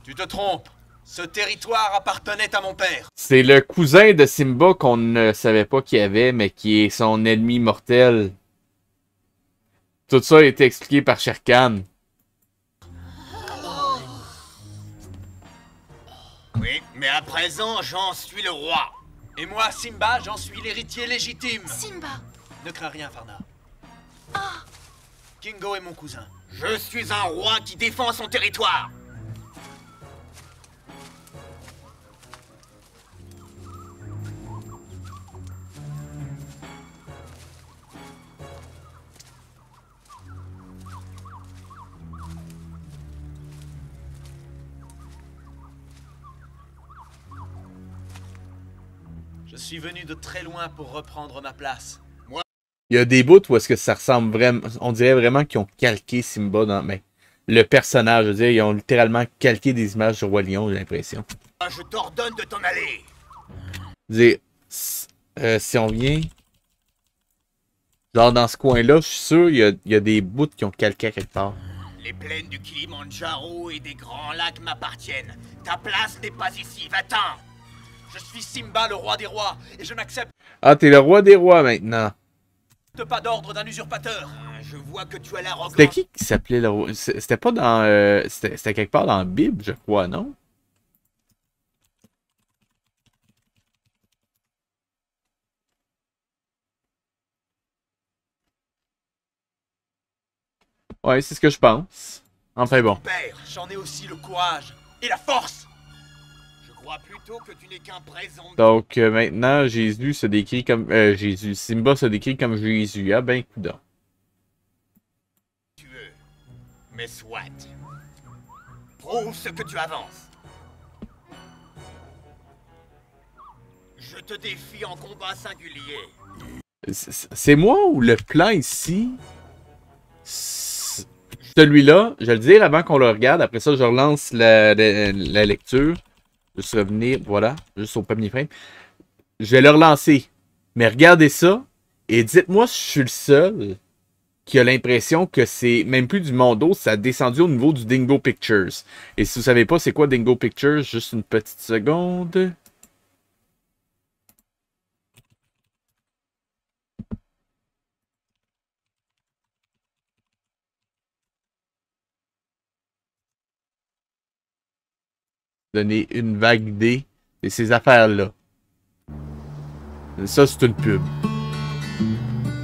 Tu te trompes. Ce territoire appartenait à mon père. C'est le cousin de Simba qu'on ne savait pas qu'il y avait, mais qui est son ennemi mortel. Tout ça a été expliqué par Shere Khan. Oui, mais à présent, j'en suis le roi. Et moi, Simba, j'en suis l'héritier légitime. Simba. Ne crains rien, Farna. Ah. Kingo est mon cousin. Je suis un roi qui défend son territoire. Je suis venu de très loin pour reprendre ma place. Il y a des bouts où est-ce que ça ressemble vraiment... On dirait vraiment qu'ils ont calqué Simba dans... Mais le personnage, je veux dire, ils ont littéralement calqué des images sur Roi Lion, j'ai l'impression. Je t'ordonne de t'en aller. Je veux dire, si on vient... Genre dans ce coin-là, je suis sûr, il y a des bouts qui ont calqué à quelque part. Les plaines du Kilimandjaro et des grands lacs m'appartiennent. Ta place n'est pas ici, va-t'en. Je suis Simba, le roi des rois, et je n'accepte Ah, t'es le roi des rois maintenant. pas d'ordre d'un usurpateur. Je vois que tu as l'arrogance. C'était qui s'appelait le roi? C'était pas dans... C'était quelque part dans la Bible, je crois, non? Ouais, c'est ce que je pense. Enfin bon. Père, j'en ai aussi le courage et la force. Je crois plutôt que tu n'es qu'un présent. Donc maintenant, Jésus se décrit comme... Simba se décrit comme Jésus. Ah ben, coudonc. Tu veux. Mais soit. Prouve ce que tu avances. Je te défie en combat singulier. C'est moi ou le plan ici? Celui-là, je vais le dire avant qu'on le regarde. Après ça, je relance la lecture. Juste revenir, voilà, juste au premier frame. Je vais le relancer. Mais regardez ça. Et dites-moi si je suis le seul qui a l'impression que c'est même plus du Mondo, ça a descendu au niveau du Dingo Pictures. Et si vous savez pas c'est quoi Dingo Pictures, juste une petite seconde. donner une vague idée de ces affaires-là. Ça, c'est une pub.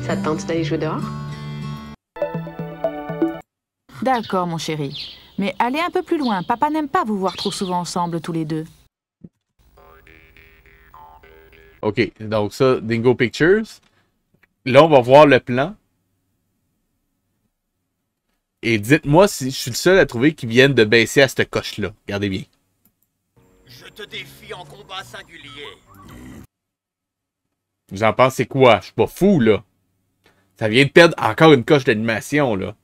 Ça te tente d'aller jouer dehors? D'accord, mon chéri. Mais allez un peu plus loin. Papa n'aime pas vous voir trop souvent ensemble, tous les deux. OK, donc ça, Dingo Pictures. Là, on va voir le plan. Et dites-moi si je suis le seul à trouver qu'ils viennent de baisser à cette coche-là. Regardez bien. Je te défie en combat singulier. Vous en pensez quoi? Je suis pas fou, là. Ça vient de perdre encore une coche d'animation, là.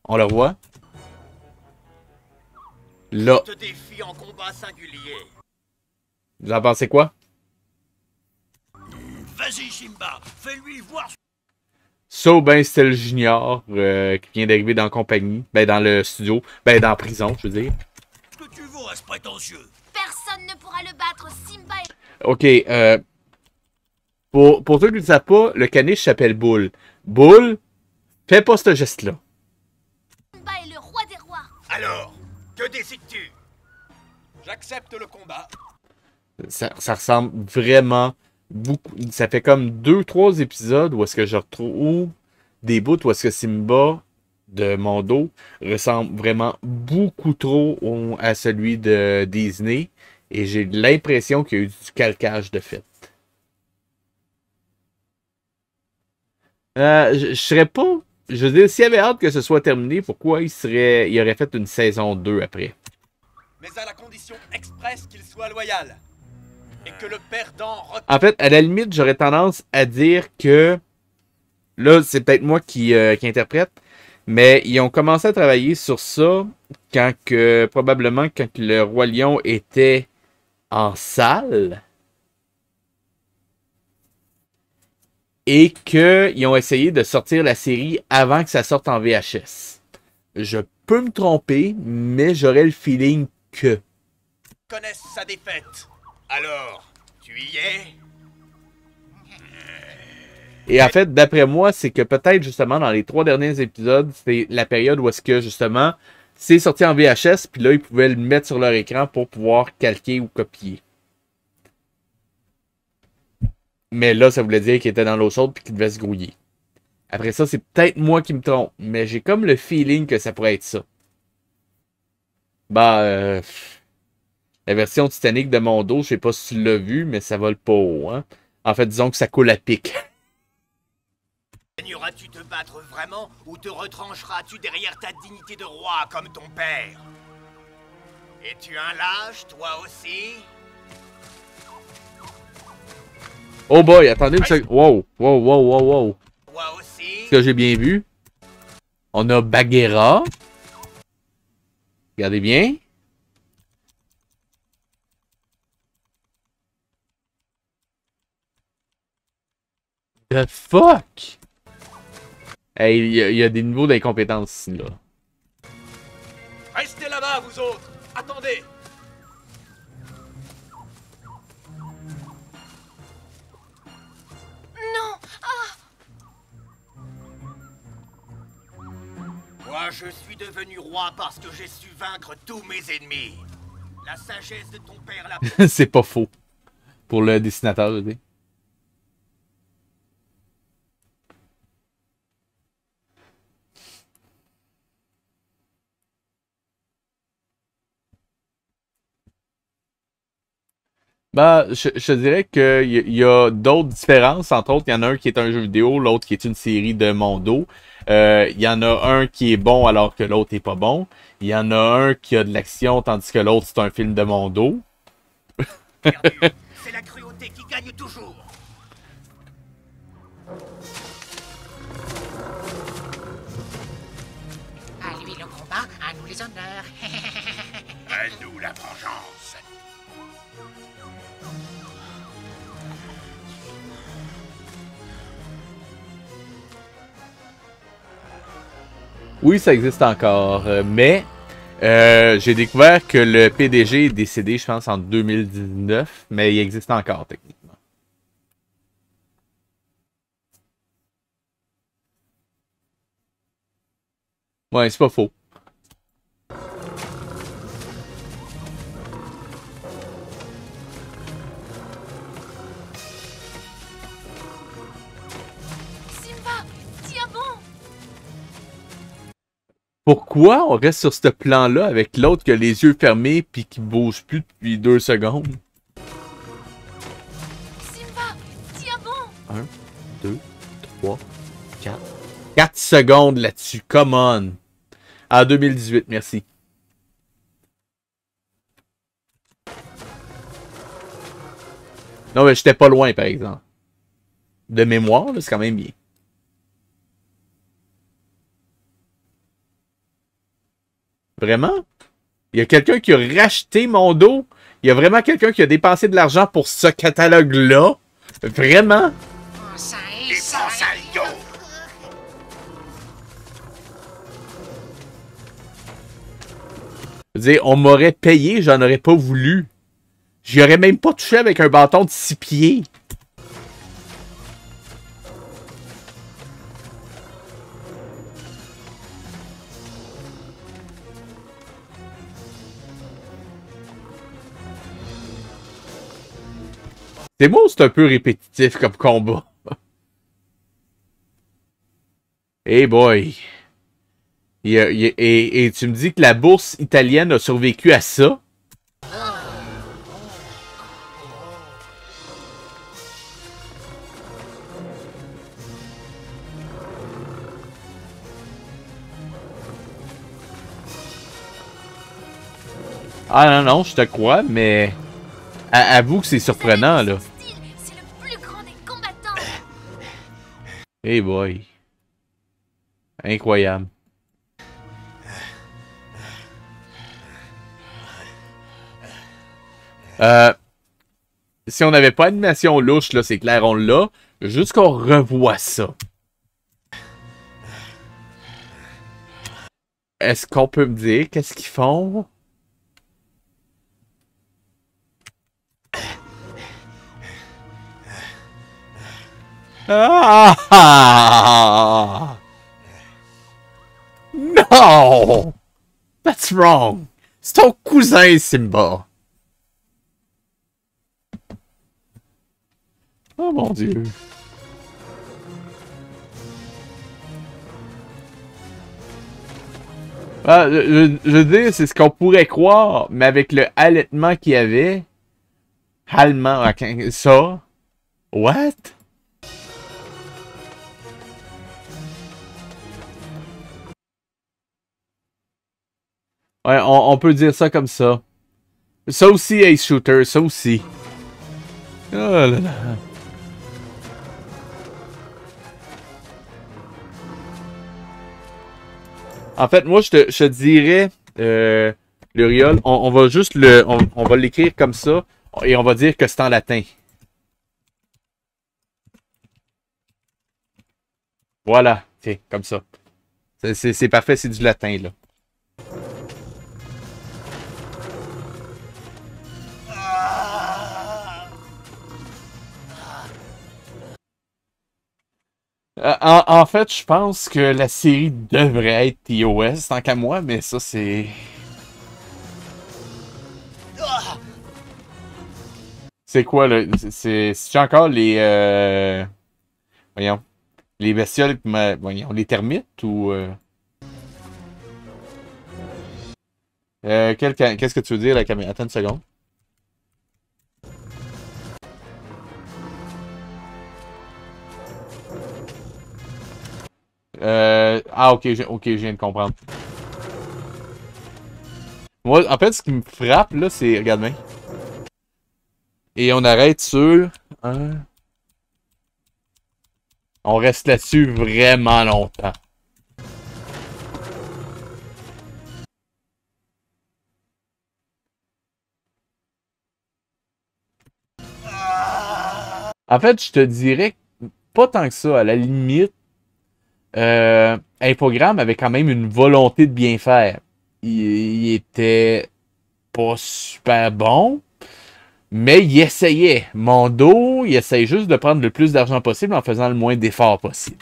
On le voit? Là. Je te défie en combat singulier. Vous en pensez quoi? Vas-y, Simba, fais-lui voir. Ça, ben, c'était le junior qui vient d'arriver dans la compagnie. Ben, dans le studio. Ben, dans la prison, je veux dire. Ce que tu vaux à ce prétentieux. Personne ne pourra le battre, Simba est... OK, pour ceux qui ne le savent pas, le caniche s'appelle Bull. Bull, fais pas ce geste-là. Simba est le roi des rois. Alors, que décides-tu? J'accepte le combat. Ça ressemble vraiment beaucoup. Ça fait comme 2-3 épisodes où est-ce que je retrouve des bouts où est-ce que Simba de Mondo ressemble vraiment beaucoup trop à celui de Disney. Et j'ai l'impression qu'il y a eu du calcage de fait. Je serais pas... Je veux dire, s'il avait hâte que ce soit terminé, pourquoi il aurait fait une saison 2 après? Mais à la condition expresse qu'il soit loyal. Et que le perdant... En fait, à la limite, j'aurais tendance à dire que... Là, c'est peut-être moi qui interprète. Mais ils ont commencé à travailler sur ça probablement quand le Roi Lion était en salle. Et qu'ils ont essayé de sortir la série avant que ça sorte en VHS. Je peux me tromper, mais j'aurais le feeling que... Connaissent sa défaite. Alors, tu y es? Et en fait, d'après moi, c'est que peut-être justement dans les 3 derniers épisodes, c'est la période où est-ce que justement c'est sorti en VHS, puis là, ils pouvaient le mettre sur leur écran pour pouvoir calquer ou copier. Mais là, ça voulait dire qu'il était dans l'eau chaude puis qu'il devait se grouiller. Après ça, c'est peut-être moi qui me trompe, mais j'ai comme le feeling que ça pourrait être ça. Bah, la version Titanic de Mondo, je sais pas si tu l'as vu, mais ça vole pas haut, hein. En fait, disons que ça coule à pic. Daigneras-tu te battre vraiment ou te retrancheras-tu derrière ta dignité de roi comme ton père? Es-tu un lâche, toi aussi? Oh boy, attendez une seconde. Wow. Toi aussi? Est-ce que j'ai bien vu? On a Bagheera. Regardez bien. The fuck? Hey, il y a des niveaux d'incompétence ici, là. Restez là-bas, vous autres. Attendez. Non. Moi, je suis devenu roi parce que j'ai su vaincre tous mes ennemis. La sagesse de ton père l'a... C'est pas faux. Pour le dessinateur, je veux dire. Bah, je dirais qu'il y a d'autres différences. Entre autres, il y en a un qui est un jeu vidéo, l'autre qui est une série de Mondo. Il y en a un qui est bon alors que l'autre est pas bon. Il y en a un qui a de l'action tandis que l'autre c'est un film de Mondo. C'est la cruauté qui gagne toujours. À lui le combat, à nous les honneurs. À nous la vengeance. Oui, ça existe encore, mais j'ai découvert que le PDG est décédé, je pense, en 2019, mais il existe encore, techniquement. Ouais, c'est pas faux. Pourquoi on reste sur ce plan-là avec l'autre qui a les yeux fermés puis qui bouge plus depuis 2 secondes? Simba, tiens bon. 1, 2, 3, 4. 4 secondes là-dessus, come on! En 2018, merci. Non, mais j'étais pas loin, par exemple. De mémoire, c'est quand même bien. Vraiment? Il y a quelqu'un qui a racheté mon dos? Il y a vraiment quelqu'un qui a dépensé de l'argent pour ce catalogue-là? Vraiment? Et prends ça, Yo! Je veux dire, on m'aurait payé, j'en aurais pas voulu. J'y aurais même pas touché avec un bâton de 6 pieds. C'est moi ou c'est un peu répétitif comme combat? Hey boy. Et tu me dis que la bourse italienne a survécu à ça? Ah non, non, je te crois, mais avoue que c'est surprenant, là. C'est le plus grand des combattants. Hey boy. Incroyable. Si on n'avait pas animation louche, là, c'est clair, on l'a. Juste qu'on revoit ça. Est-ce qu'on peut me dire qu'est-ce qu'ils font? Ah! No! That's wrong! C'est ton cousin, Simba! Oh mon Dieu! Ah, je veux dire, c'est ce qu'on pourrait croire, mais avec le halètement qu'il y avait... Allemand, ça... What? Ouais, on peut dire ça comme ça. Ça aussi, Ace Shooter, ça aussi. Oh là là. En fait, moi, je te dirais, Luriol, on va juste on va l'écrire comme ça, et on va dire que c'est en latin. Voilà, tiens, comme ça. C'est parfait, c'est du latin, là. En fait, je pense que la série devrait être TOS, tant qu'à moi, mais ça, c'est... C'est quoi, là? C'est encore les... Voyons. Les bestioles... Voyons, les termites, ou... Qu'est-ce que tu veux dire, la caméra? Attends une seconde. Ah, ok, je viens de comprendre. Moi, en fait, ce qui me frappe, là, c'est... Regarde bien. Et on arrête sur... On reste là-dessus vraiment longtemps. En fait, je te dirais pas tant que ça. À la limite, Infogrames avait quand même une volonté de bien faire. Il était pas super bon, mais il essayait. Mondo, il essayait juste de prendre le plus d'argent possible en faisant le moins d'efforts possible.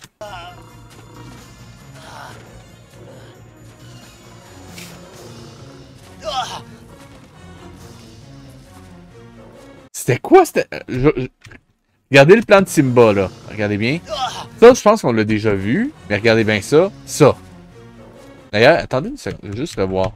C'était quoi? Regardez le plan de Simba, là. Regardez bien. Ça, je pense qu'on l'a déjà vu. Mais regardez bien ça. Ça. D'ailleurs, attendez une seconde, je vais juste revoir.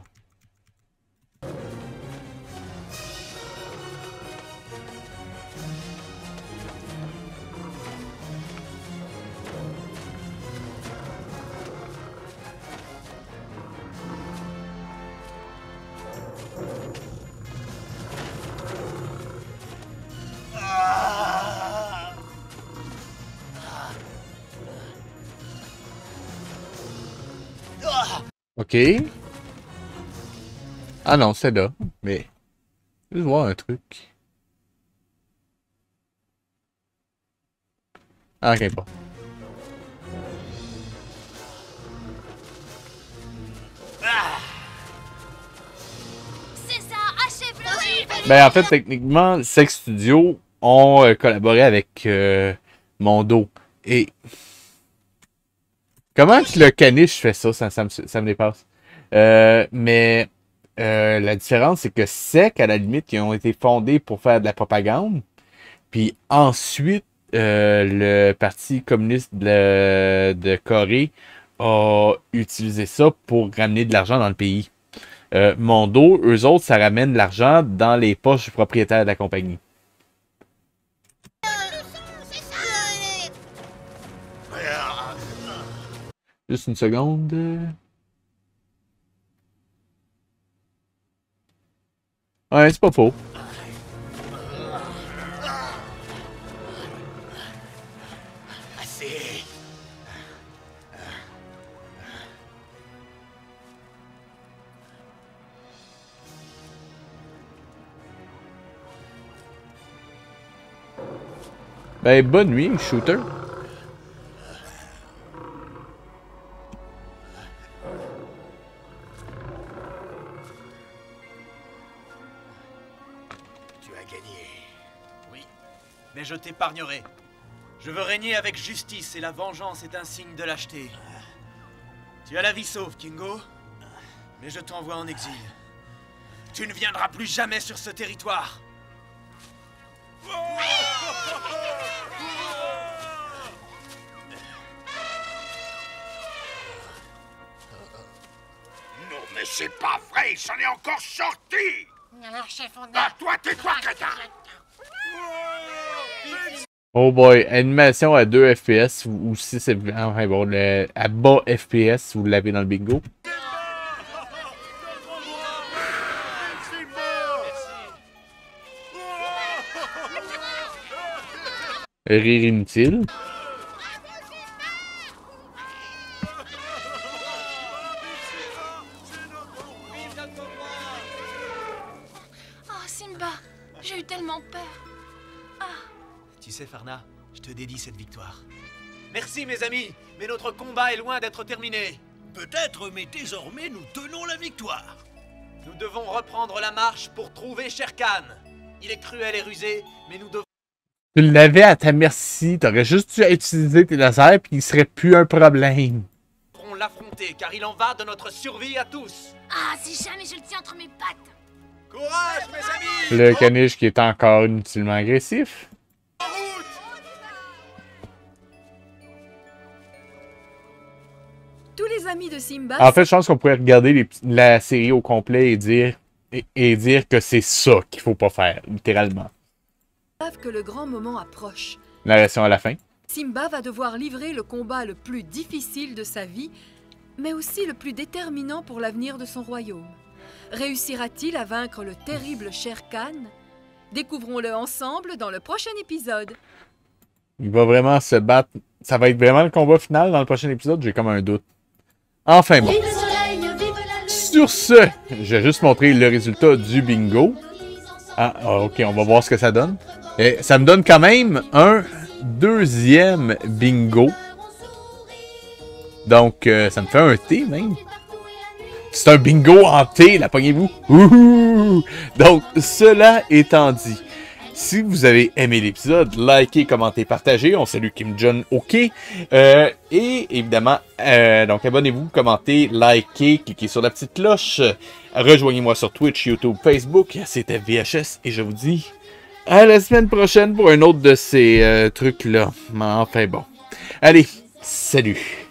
Ok. Ah non, c'est là. Mais. Je vais voir un truc. Ah, ok, pas. C'est ça, achève-le. Ben, en fait, techniquement, Sex Studio ont collaboré avec Mondo. Et. Comment que le caniche fait ça? Ça me dépasse. Mais la différence, c'est que SEC, à la limite, ils ont été fondés pour faire de la propagande. Puis ensuite, le Parti communiste de Corée a utilisé ça pour ramener de l'argent dans le pays. Mondo, eux autres, ça ramène de l'argent dans les poches du propriétaire de la compagnie. Juste une seconde. Ouais, c'est pas faux. Assez. Ben, bonne nuit, shooter. Mais je t'épargnerai. Je veux régner avec justice et la vengeance est un signe de lâcheté. Tu as la vie sauve, Kingo, mais je t'envoie en exil. Tu ne viendras plus jamais sur ce territoire. Non, mais c'est pas vrai, j'en ai encore sorti. Alors, chef, on a... Ah, toi, tais-toi, crétin. Oh boy, animation à 2 FPS ou si c'est enfin bon, à bas FPS, vous l'avez dans le bingo. Rire inutile. Oh, Simba, j'ai eu tellement peur. Tu sais, Farna, je te dédie cette victoire. Merci, mes amis, mais notre combat est loin d'être terminé. Peut-être, mais désormais, nous tenons la victoire. Nous devons reprendre la marche pour trouver Shere Khan. Il est cruel et rusé, mais nous devons... Tu l'avais à ta merci, t'aurais juste dû utiliser tes lasers puis il serait plus un problème. Nous devrons l'affronter, car il en va de notre survie à tous. Ah, si jamais je le tiens entre mes pattes. Courage, mes amis! Le caniche qui est encore inutilement agressif. Tous les amis de Simba... En fait, je pense qu'on pourrait regarder la série au complet et dire que c'est ça qu'il faut pas faire, littéralement. savent que le grand moment approche. Narration à la fin. Simba va devoir livrer le combat le plus difficile de sa vie, mais aussi le plus déterminant pour l'avenir de son royaume. Réussira-t-il à vaincre le terrible Shere Khan? Découvrons-le ensemble dans le prochain épisode. Il va vraiment se battre. Ça va être vraiment le combat final dans le prochain épisode, j'ai comme un doute. Enfin bon. Sur ce, je vais juste montrer le résultat du bingo. Ah, ok, on va voir ce que ça donne. Et ça me donne quand même un deuxième bingo. Donc, ça me fait un T même. C'est un bingo en T, la pognez-vous. Donc, cela étant dit, si vous avez aimé l'épisode, likez, commentez, partagez. On salue Kim Jong OK. Et évidemment, donc abonnez-vous, commentez, likez, cliquez sur la petite cloche. Rejoignez-moi sur Twitch, YouTube, Facebook. C'était VHS et je vous dis à la semaine prochaine pour un autre de ces trucs-là. Enfin bon. Allez, salut.